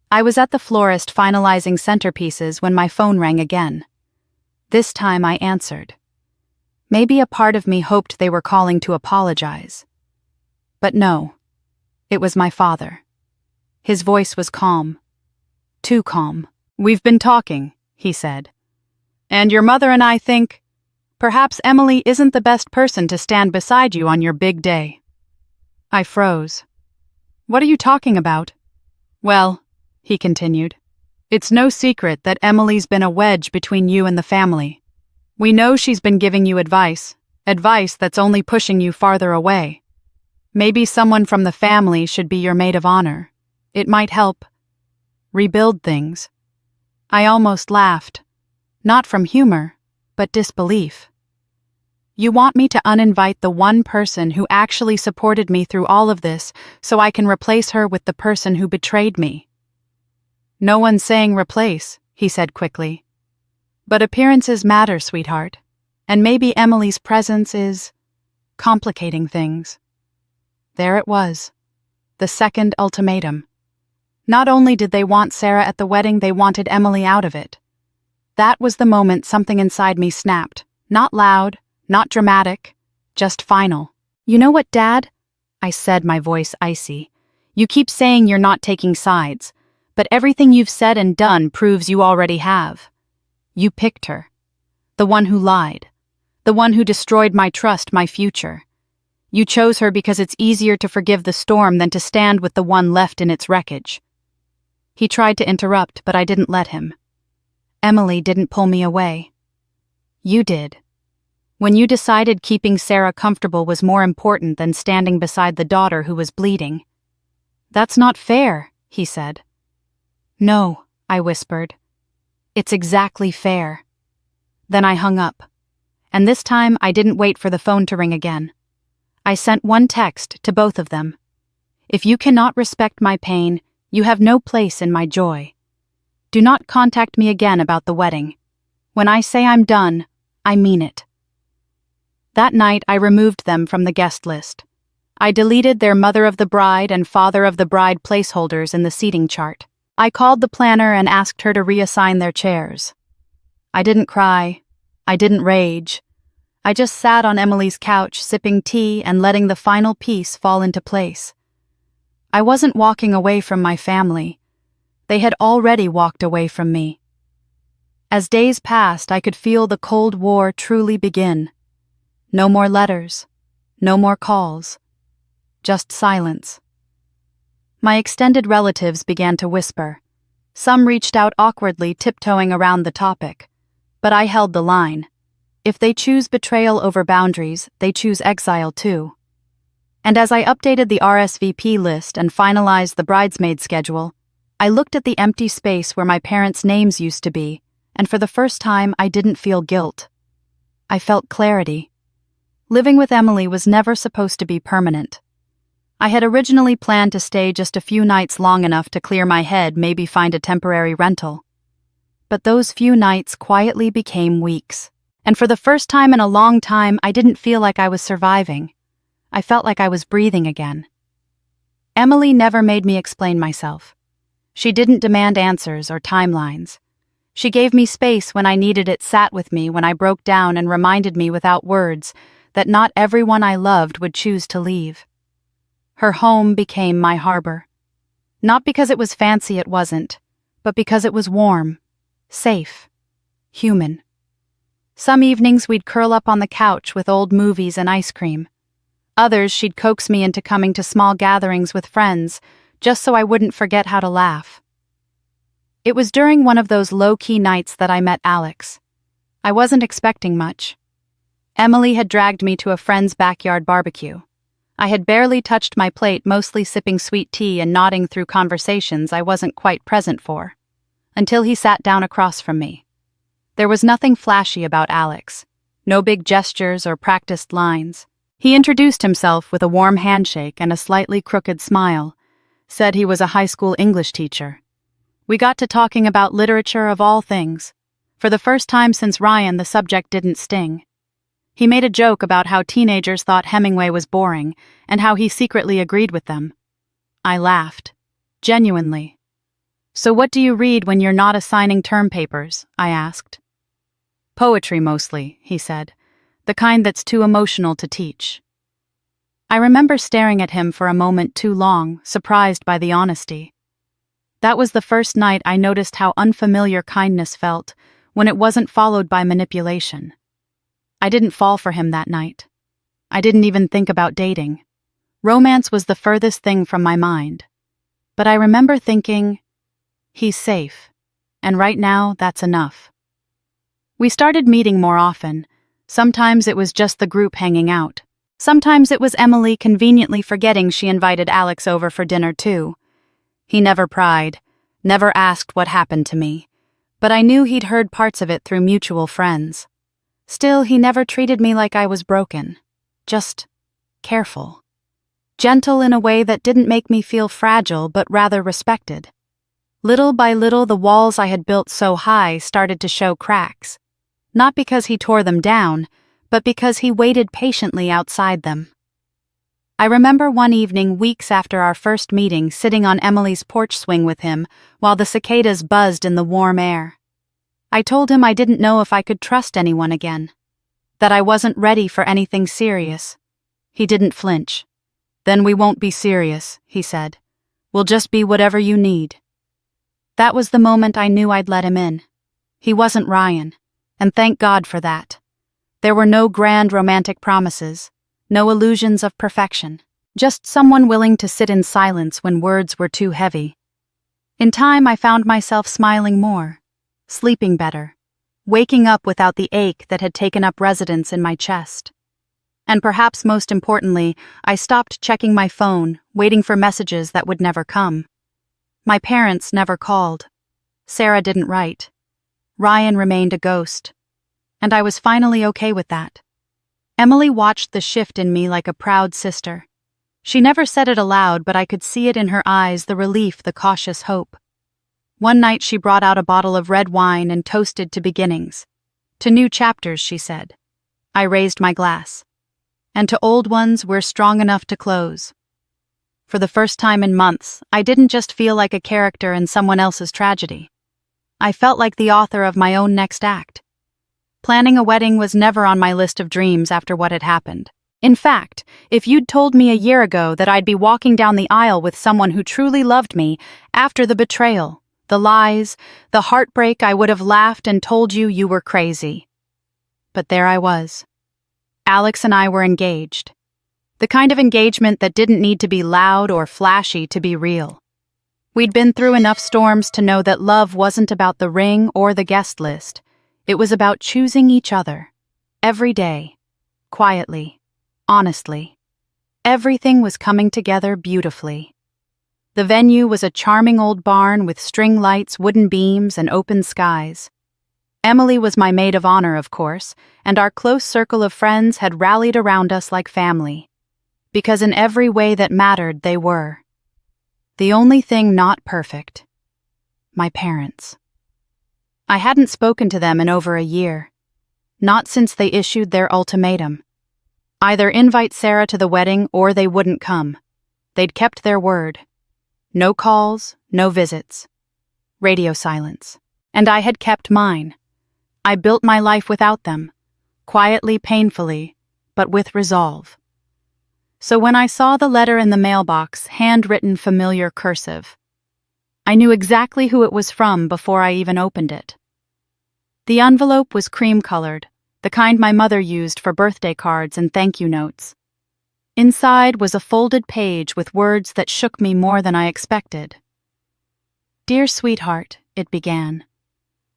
I was at the florist finalizing centerpieces when my phone rang again. This time I answered. Maybe a part of me hoped they were calling to apologize. But no. It was my father. His voice was calm. Too calm. "We've been talking," he said. "And your mother and I think perhaps Emily isn't the best person to stand beside you on your big day." I froze. "What are you talking about?" "Well," he continued, "it's no secret that Emily's been a wedge between you and the family. We know she's been giving you advice that's only pushing you farther away. Maybe someone from the family should be your maid of honor. It might help rebuild things." I almost laughed, not from humor, but disbelief. "You want me to uninvite the one person who actually supported me through all of this so I can replace her with the person who betrayed me?" "No one's saying replace," he said quickly. "But appearances matter, sweetheart, and maybe Emily's presence is complicating things." There it was, the second ultimatum. Not only did they want Sarah at the wedding, they wanted Emily out of it. That was the moment something inside me snapped. Not loud, not dramatic, just final. "You know what, Dad?" I said, my voice icy. "You keep saying you're not taking sides, but everything you've said and done proves you already have. You picked her. The one who lied. The one who destroyed my trust, my future. You chose her because it's easier to forgive the storm than to stand with the one left in its wreckage." He tried to interrupt, but I didn't let him. "Emily didn't pull me away. You did. When you decided keeping Sarah comfortable was more important than standing beside the daughter who was bleeding." "That's not fair," he said. "No," I whispered. "It's exactly fair." Then I hung up. And this time I didn't wait for the phone to ring again. I sent one text to both of them. If you cannot respect my pain, you have no place in my joy. Do not contact me again about the wedding. When I say I'm done, I mean it. That night, I removed them from the guest list. I deleted their mother of the bride and father of the bride placeholders in the seating chart. I called the planner and asked her to reassign their chairs. I didn't cry. I didn't rage. I just sat on Emily's couch, sipping tea and letting the final piece fall into place. I wasn't walking away from my family. They had already walked away from me. As days passed, I could feel the Cold War truly begin. No more letters. No more calls. Just silence. My extended relatives began to whisper. Some reached out awkwardly, tiptoeing around the topic. But I held the line. If they choose betrayal over boundaries, they choose exile too. And as I updated the RSVP list and finalized the bridesmaid schedule, I looked at the empty space where my parents' names used to be, and for the first time I didn't feel guilt. I felt clarity. Living with Emily was never supposed to be permanent. I had originally planned to stay just a few nights long enough to clear my head, maybe find a temporary rental. But those few nights quietly became weeks. And for the first time in a long time, I didn't feel like I was surviving. I felt like I was breathing again. Emily never made me explain myself. She didn't demand answers or timelines. She gave me space when I needed it, sat with me when I broke down, and reminded me without words that not everyone I loved would choose to leave. Her home became my harbor. Not because it was fancy, it wasn't, but because it was warm, safe, human. Some evenings we'd curl up on the couch with old movies and ice cream. Others she'd coax me into coming to small gatherings with friends, just so I wouldn't forget how to laugh. It was during one of those low-key nights that I met Alex. I wasn't expecting much. Emily had dragged me to a friend's backyard barbecue. I had barely touched my plate, mostly sipping sweet tea and nodding through conversations I wasn't quite present for, until he sat down across from me. There was nothing flashy about Alex, no big gestures or practiced lines. He introduced himself with a warm handshake and a slightly crooked smile, said he was a high school English teacher. We got to talking about literature of all things. For the first time since Ryan, the subject didn't sting. He made a joke about how teenagers thought Hemingway was boring and how he secretly agreed with them. I laughed. Genuinely. So what do you read when you're not assigning term papers? I asked. Poetry mostly, he said. The kind that's too emotional to teach. I remember staring at him for a moment too long, surprised by the honesty. That was the first night I noticed how unfamiliar kindness felt when it wasn't followed by manipulation. I didn't fall for him that night. I didn't even think about dating. Romance was the furthest thing from my mind. But I remember thinking, he's safe, and right now that's enough. We started meeting more often. Sometimes it was just the group hanging out. Sometimes it was Emily conveniently forgetting she invited Alex over for dinner too. He never pried, never asked what happened to me, but I knew he'd heard parts of it through mutual friends. Still, he never treated me like I was broken. Just careful. Gentle in a way that didn't make me feel fragile, but rather respected. Little by little, the walls I had built so high started to show cracks. Not because he tore them down, but because he waited patiently outside them. I remember one evening, weeks after our first meeting, sitting on Emily's porch swing with him while the cicadas buzzed in the warm air. I told him I didn't know if I could trust anyone again, that I wasn't ready for anything serious. He didn't flinch. Then we won't be serious, he said. We'll just be whatever you need. That was the moment I knew I'd let him in. He wasn't Ryan. And thank God for that. There were no grand romantic promises, no illusions of perfection, just someone willing to sit in silence when words were too heavy. In time, I found myself smiling more, sleeping better, waking up without the ache that had taken up residence in my chest. And perhaps most importantly, I stopped checking my phone, waiting for messages that would never come. My parents never called. Sarah didn't write. Ryan remained a ghost, and I was finally okay with that. Emily watched the shift in me like a proud sister. She never said it aloud, but I could see it in her eyes, the relief, the cautious hope. One night she brought out a bottle of red wine and toasted to beginnings. To new chapters, she said. I raised my glass. And to old ones, we're strong enough to close. For the first time in months, I didn't just feel like a character in someone else's tragedy. I felt like the author of my own next act. Planning a wedding was never on my list of dreams after what had happened. In fact, if you'd told me a year ago that I'd be walking down the aisle with someone who truly loved me, after the betrayal, the lies, the heartbreak, I would have laughed and told you you were crazy. But there I was. Alex and I were engaged. The kind of engagement that didn't need to be loud or flashy to be real. We'd been through enough storms to know that love wasn't about the ring or the guest list. It was about choosing each other. Every day. Quietly. Honestly. Everything was coming together beautifully. The venue was a charming old barn with string lights, wooden beams, and open skies. Emily was my maid of honor, of course, and our close circle of friends had rallied around us like family. Because in every way that mattered, they were. The only thing not perfect. My parents. I hadn't spoken to them in over a year. Not since they issued their ultimatum. Either invite Sarah to the wedding or they wouldn't come. They'd kept their word. No calls, no visits. Radio silence. And I had kept mine. I built my life without them. Quietly, painfully, but with resolve. So when I saw the letter in the mailbox, handwritten familiar cursive, I knew exactly who it was from before I even opened it. The envelope was cream-colored, the kind my mother used for birthday cards and thank-you notes. Inside was a folded page with words that shook me more than I expected. Dear sweetheart, it began.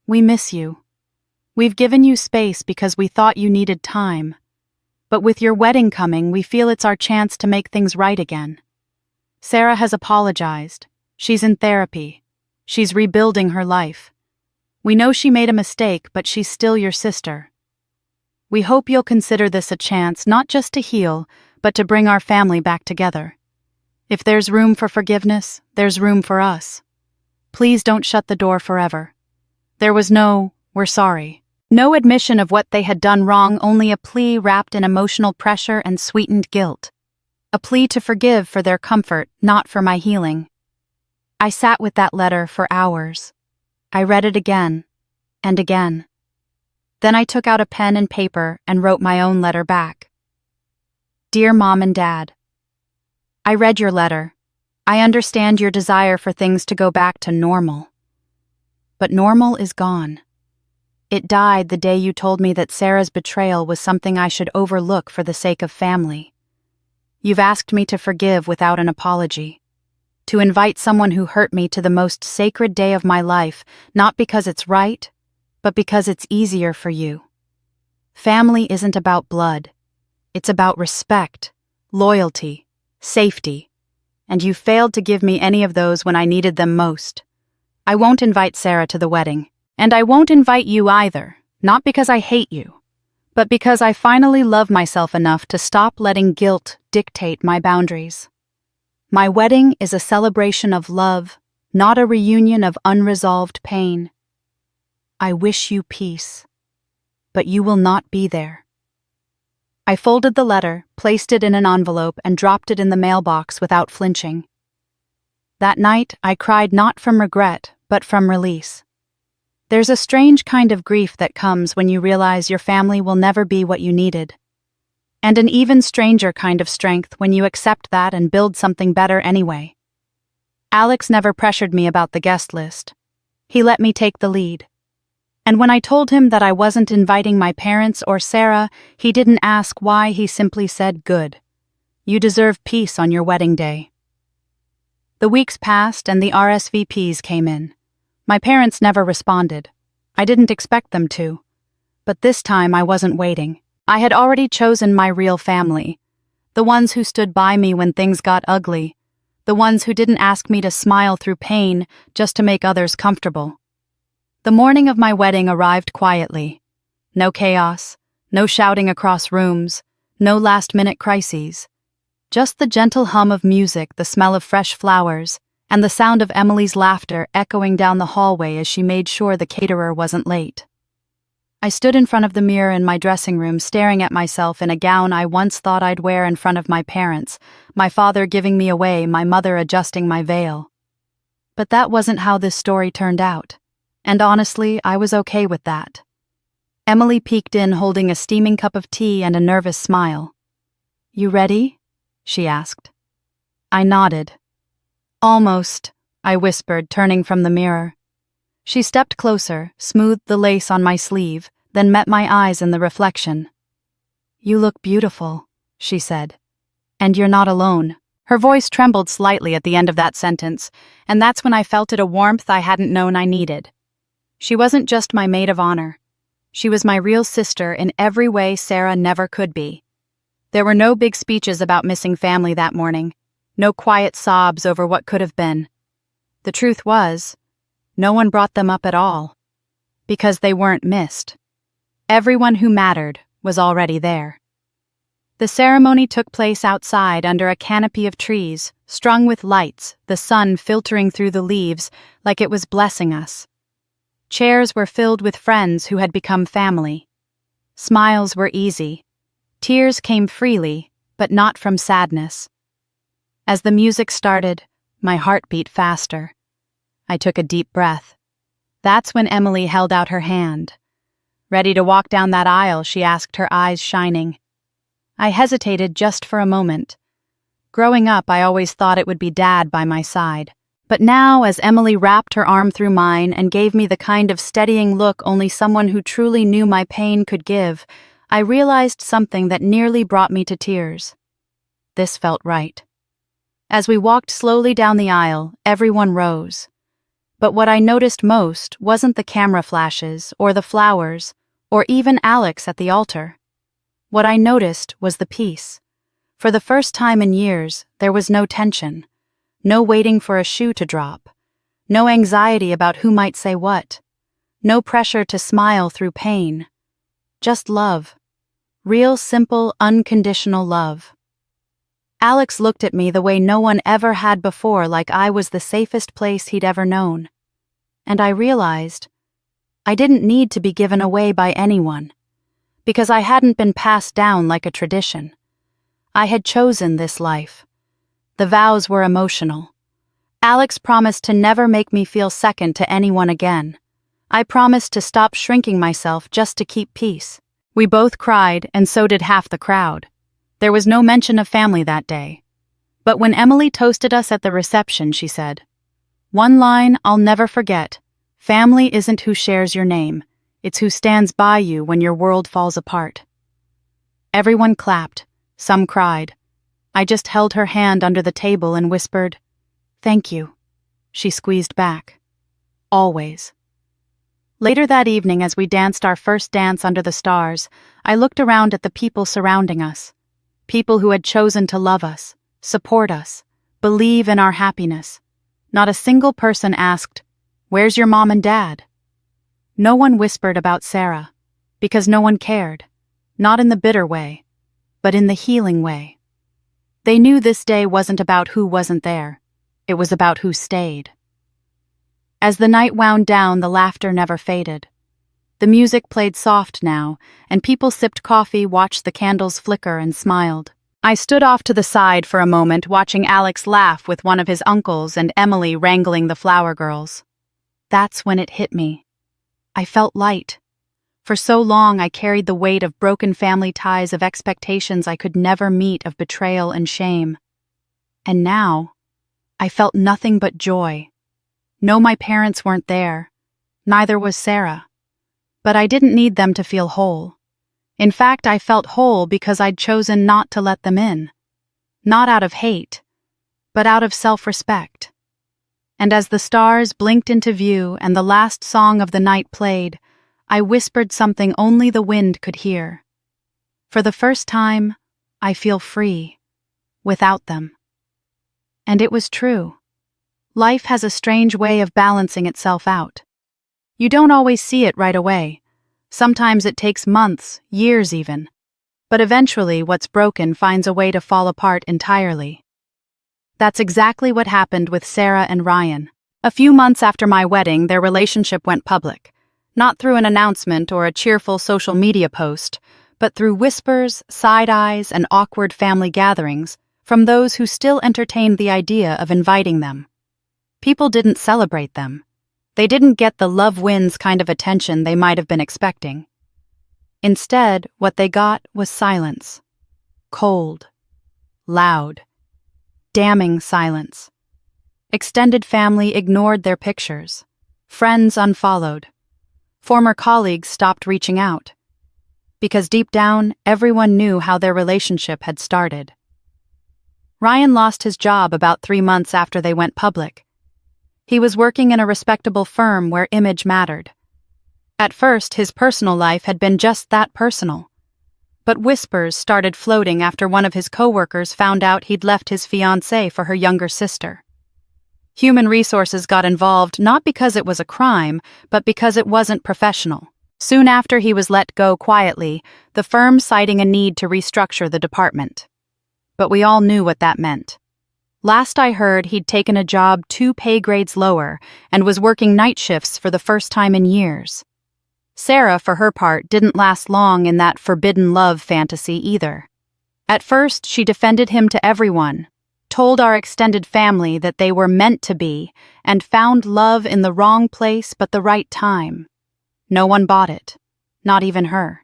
We miss you. We've given you space because we thought you needed time. But with your wedding coming, we feel it's our chance to make things right again. Sarah has apologized. She's in therapy. She's rebuilding her life. We know she made a mistake, but she's still your sister. We hope you'll consider this a chance not just to heal, but to bring our family back together. If there's room for forgiveness, there's room for us. Please don't shut the door forever. There was no, we're sorry. No admission of what they had done wrong, only a plea wrapped in emotional pressure and sweetened guilt. A plea to forgive for their comfort, not for my healing. I sat with that letter for hours. I read it again, and again. Then I took out a pen and paper and wrote my own letter back. Dear Mom and Dad, I read your letter. I understand your desire for things to go back to normal. But normal is gone. It died the day you told me that Sarah's betrayal was something I should overlook for the sake of family. You've asked me to forgive without an apology. To invite someone who hurt me to the most sacred day of my life, not because it's right, but because it's easier for you. Family isn't about blood. It's about respect, loyalty, safety. And you failed to give me any of those when I needed them most. I won't invite Sarah to the wedding. And I won't invite you either, not because I hate you, but because I finally love myself enough to stop letting guilt dictate my boundaries. My wedding is a celebration of love, not a reunion of unresolved pain. I wish you peace, but you will not be there. I folded the letter, placed it in an envelope, and dropped it in the mailbox without flinching. That night, I cried not from regret, but from release. There's a strange kind of grief that comes when you realize your family will never be what you needed. And an even stranger kind of strength when you accept that and build something better anyway. Alex never pressured me about the guest list. He let me take the lead. And when I told him that I wasn't inviting my parents or Sarah, he didn't ask why, he simply said, "Good. You deserve peace on your wedding day." The weeks passed and the RSVPs came in. My parents never responded. I didn't expect them to. But this time I wasn't waiting. I had already chosen my real family. The ones who stood by me when things got ugly. The ones who didn't ask me to smile through pain just to make others comfortable. The morning of my wedding arrived quietly. No chaos, no shouting across rooms, No last-minute crises. Just the gentle hum of music, the smell of fresh flowers, and the sound of Emily's laughter echoing down the hallway as she made sure the caterer wasn't late. I stood in front of the mirror in my dressing room, staring at myself in a gown I once thought I'd wear in front of my parents, my father giving me away, my mother adjusting my veil. But that wasn't how this story turned out, and honestly, I was okay with that. Emily peeked in holding a steaming cup of tea and a nervous smile. "You ready?" she asked. I nodded. "Almost," I whispered, turning from the mirror. She stepped closer, smoothed the lace on my sleeve, then met my eyes in the reflection. "You look beautiful," she said. "And you're not alone." Her voice trembled slightly at the end of that sentence, and that's when I felt it, a warmth I hadn't known I needed. She wasn't just my maid of honor. She was my real sister in every way Sarah never could be. There were no big speeches about missing family that morning, no quiet sobs over what could have been. The truth was, no one brought them up at all, because they weren't missed. Everyone who mattered was already there. The ceremony took place outside under a canopy of trees, strung with lights, the sun filtering through the leaves like it was blessing us. Chairs were filled with friends who had become family. Smiles were easy. Tears came freely, but not from sadness. As the music started, my heart beat faster. I took a deep breath. That's when Emily held out her hand. "Ready to walk down that aisle?" she asked, her eyes shining. I hesitated just for a moment. Growing up, I always thought it would be Dad by my side. But now, as Emily wrapped her arm through mine and gave me the kind of steadying look only someone who truly knew my pain could give, I realized something that nearly brought me to tears. This felt right. As we walked slowly down the aisle, everyone rose. But what I noticed most wasn't the camera flashes, or the flowers, or even Alex at the altar. What I noticed was the peace. For the first time in years, there was no tension, no waiting for a shoe to drop, no anxiety about who might say what, no pressure to smile through pain. Just love. Real, simple, unconditional love. Alex looked at me the way no one ever had before, like I was the safest place he'd ever known. And I realized I didn't need to be given away by anyone, because I hadn't been passed down like a tradition. I had chosen this life. The vows were emotional. Alex promised to never make me feel second to anyone again. I promised to stop shrinking myself just to keep peace. We both cried, and so did half the crowd. There was no mention of family that day. But when Emily toasted us at the reception, she said, "One line I'll never forget. Family isn't who shares your name. It's who stands by you when your world falls apart." Everyone clapped. Some cried. I just held her hand under the table and whispered, "Thank you." She squeezed back. "Always." Later that evening, as we danced our first dance under the stars, I looked around at the people surrounding us. People who had chosen to love us, support us, believe in our happiness. Not a single person asked, "Where's your mom and dad?" No one whispered about Sarah, because no one cared, not in the bitter way, but in the healing way. They knew this day wasn't about who wasn't there, it was about who stayed. As the night wound down, the laughter never faded. The music played soft now, and people sipped coffee, watched the candles flicker, and smiled. I stood off to the side for a moment, watching Alex laugh with one of his uncles and Emily wrangling the flower girls. That's when it hit me. I felt light. For so long I carried the weight of broken family ties, of expectations I could never meet, of betrayal and shame. And now, I felt nothing but joy. No, my parents weren't there. Neither was Sarah. But I didn't need them to feel whole. In fact, I felt whole because I'd chosen not to let them in. Not out of hate, but out of self-respect. And as the stars blinked into view and the last song of the night played, I whispered something only the wind could hear. For the first time, I feel free, without them. And it was true. Life has a strange way of balancing itself out. You don't always see it right away. Sometimes it takes months, years even. But eventually, what's broken finds a way to fall apart entirely. That's exactly what happened with Sarah and Ryan. A few months after my wedding, their relationship went public. Not through an announcement or a cheerful social media post, but through whispers, side eyes, and awkward family gatherings from those who still entertained the idea of inviting them. People didn't celebrate them. They didn't get the love wins kind of attention they might have been expecting. Instead, what they got was silence. Cold. Loud. Damning silence. Extended family ignored their pictures. Friends unfollowed. Former colleagues stopped reaching out. Because deep down, everyone knew how their relationship had started. Ryan lost his job about 3 months after they went public. He was working in a respectable firm where image mattered. At first, his personal life had been just that personal. But whispers started floating after one of his coworkers found out he'd left his fiancée for her younger sister. Human resources got involved not because it was a crime, but because it wasn't professional. Soon after he was let go quietly, the firm citing a need to restructure the department. But we all knew what that meant. Last I heard, he'd taken a job 2 pay grades lower and was working night shifts for the first time in years. Sarah, for her part, didn't last long in that forbidden love fantasy either. At first, she defended him to everyone, told our extended family that they were meant to be, and found love in the wrong place but the right time. No one bought it, not even her.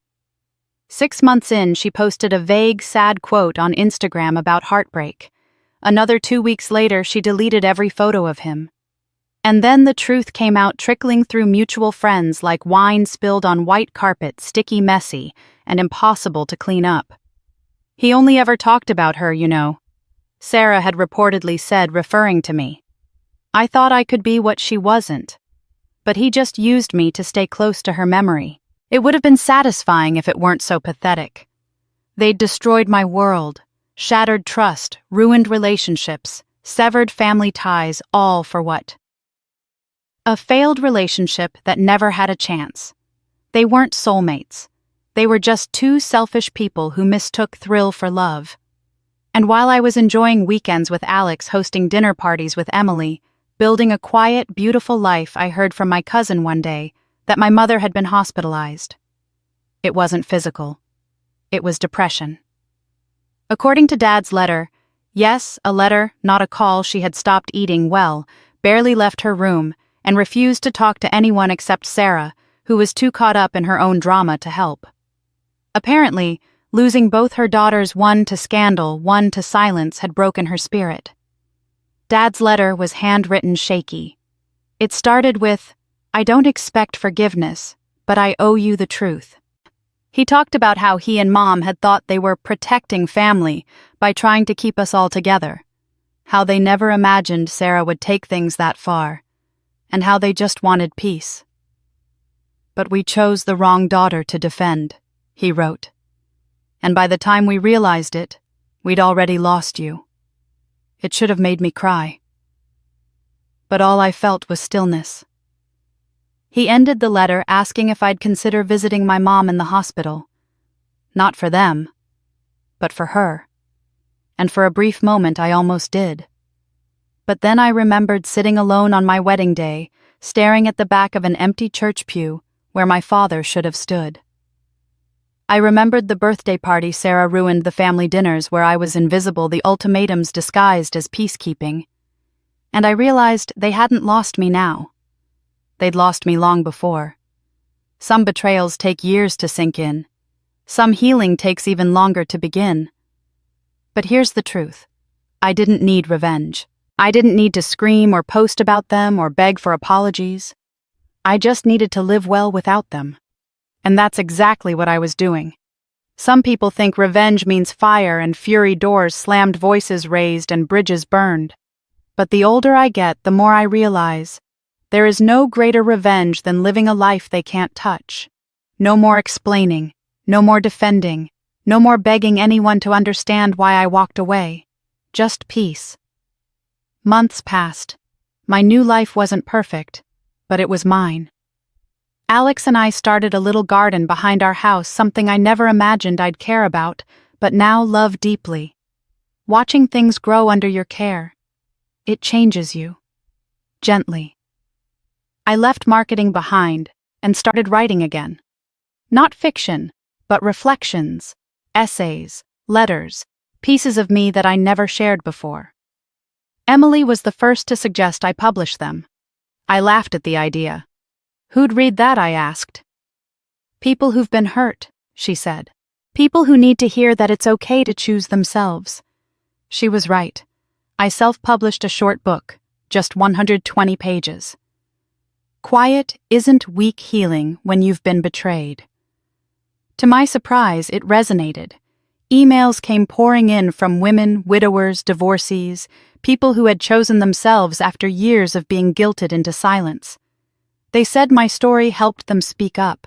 6 months in, she posted a vague, sad quote on Instagram about heartbreak. Another 2 weeks later, she deleted every photo of him. And then the truth came out trickling through mutual friends like wine spilled on white carpet, sticky, messy, and impossible to clean up. He only ever talked about her, you know. Sarah had reportedly said, referring to me. I thought I could be what she wasn't. But he just used me to stay close to her memory. It would have been satisfying if it weren't so pathetic. They'd destroyed my world, shattered trust, ruined relationships, severed family ties, all for what? A failed relationship that never had a chance. They weren't soulmates. They were just 2 selfish people who mistook thrill for love. And while I was enjoying weekends with Alex, hosting dinner parties with Emily, building a quiet, beautiful life, I heard from my cousin one day that my mother had been hospitalized. It wasn't physical. It was depression. According to Dad's letter, yes, a letter, not a call, she had stopped eating well, barely left her room, and refused to talk to anyone except Sarah, who was too caught up in her own drama to help. Apparently, losing both her daughters, one to scandal, one to silence, had broken her spirit. Dad's letter was handwritten shaky. It started with, I don't expect forgiveness, but I owe you the truth. He talked about how he and Mom had thought they were protecting family by trying to keep us all together, how they never imagined Sarah would take things that far, and how they just wanted peace. But we chose the wrong daughter to defend, he wrote. And by the time we realized it, we'd already lost you. It should have made me cry. But all I felt was stillness. He ended the letter asking if I'd consider visiting my mom in the hospital. Not for them, but for her. And for a brief moment I almost did. But then I remembered sitting alone on my wedding day, staring at the back of an empty church pew where my father should have stood. I remembered the birthday party Sarah ruined, the family dinners where I was invisible, the ultimatums disguised as peacekeeping. And I realized they hadn't lost me now. They'd lost me long before. Some betrayals take years to sink in. Some healing takes even longer to begin. But here's the truth. I didn't need revenge. I didn't need to scream or post about them or beg for apologies. I just needed to live well without them. And that's exactly what I was doing. Some people think revenge means fire and fury, doors slammed, voices raised, and bridges burned. But the older I get, the more I realize there is no greater revenge than living a life they can't touch. No more explaining, no more defending, no more begging anyone to understand why I walked away. Just peace. Months passed. My new life wasn't perfect, but it was mine. Alex and I started a little garden behind our house, something I never imagined I'd care about, but now love deeply. Watching things grow under your care. It changes you. Gently. I left marketing behind and started writing again. Not fiction, but reflections, essays, letters, pieces of me that I never shared before. Emily was the first to suggest I publish them. I laughed at the idea. Who'd read that, I asked. People who've been hurt, she said. People who need to hear that it's okay to choose themselves. She was right. I self-published a short book, just 120 pages. Quiet isn't weak healing when you've been betrayed. To my surprise, it resonated. Emails came pouring in from women, widowers, divorcees, people who had chosen themselves after years of being guilted into silence. They said my story helped them speak up,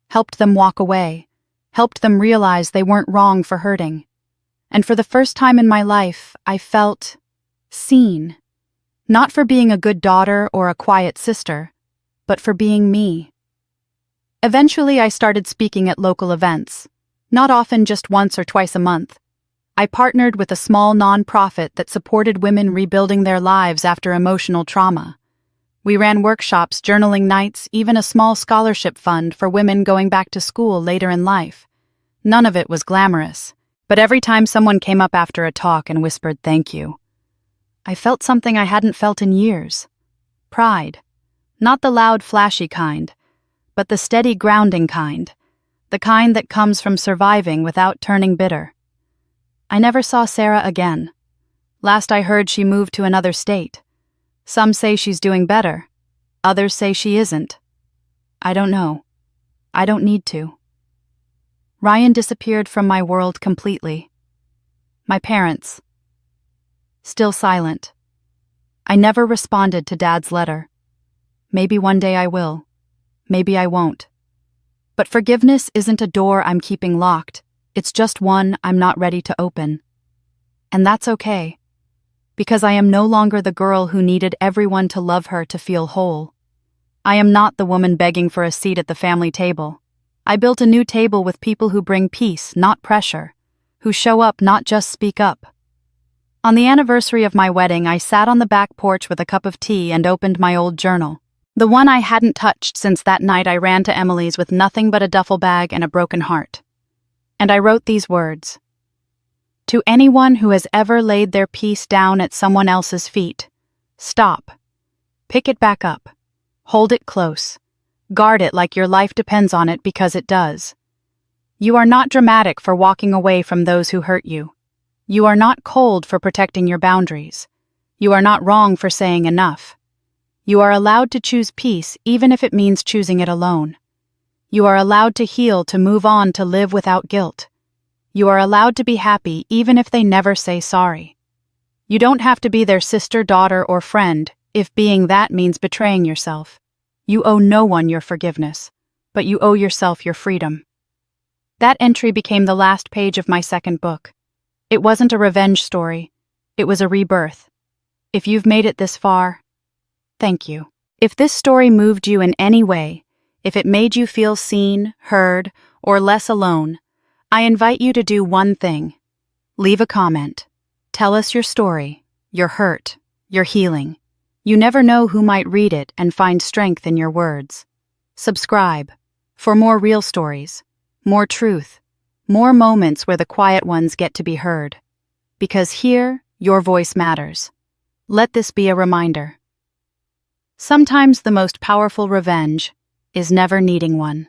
helped them walk away, helped them realize they weren't wrong for hurting. And for the first time in my life, I felt seen. Not for being a good daughter or a quiet sister, but for being me. Eventually, I started speaking at local events, not often, just once or twice a month. I partnered with a small nonprofit that supported women rebuilding their lives after emotional trauma. We ran workshops, journaling nights, even a small scholarship fund for women going back to school later in life. None of it was glamorous, but every time someone came up after a talk and whispered thank you, I felt something I hadn't felt in years. Pride. Not the loud, flashy kind, but the steady, grounding kind. The kind that comes from surviving without turning bitter. I never saw Sarah again. Last I heard, she moved to another state. Some say she's doing better. Others say she isn't. I don't know. I don't need to. Ryan disappeared from my world completely. My parents. Still silent. I never responded to Dad's letter. Maybe one day I will. Maybe I won't. But forgiveness isn't a door I'm keeping locked. It's just one I'm not ready to open. And that's okay. Because I am no longer the girl who needed everyone to love her to feel whole. I am not the woman begging for a seat at the family table. I built a new table with people who bring peace, not pressure. Who show up, not just speak up. On the anniversary of my wedding, I sat on the back porch with a cup of tea and opened my old journal. The one I hadn't touched since that night I ran to Emily's with nothing but a duffel bag and a broken heart. And I wrote these words. To anyone who has ever laid their peace down at someone else's feet, stop. Pick it back up. Hold it close. Guard it like your life depends on it, because it does. You are not dramatic for walking away from those who hurt you. You are not cold for protecting your boundaries. You are not wrong for saying enough. You are allowed to choose peace even if it means choosing it alone. You are allowed to heal, to move on, to live without guilt. You are allowed to be happy even if they never say sorry. You don't have to be their sister, daughter, or friend if being that means betraying yourself. You owe no one your forgiveness, but you owe yourself your freedom. That entry became the last page of my second book. It wasn't a revenge story. It was a rebirth. If you've made it this far, thank you. If this story moved you in any way, if it made you feel seen, heard, or less alone, I invite you to do one thing. Leave a comment. Tell us your story, your hurt, your healing. You never know who might read it and find strength in your words. Subscribe for more real stories, more truth, more moments where the quiet ones get to be heard. Because here, your voice matters. Let this be a reminder. Sometimes the most powerful revenge is never needing one.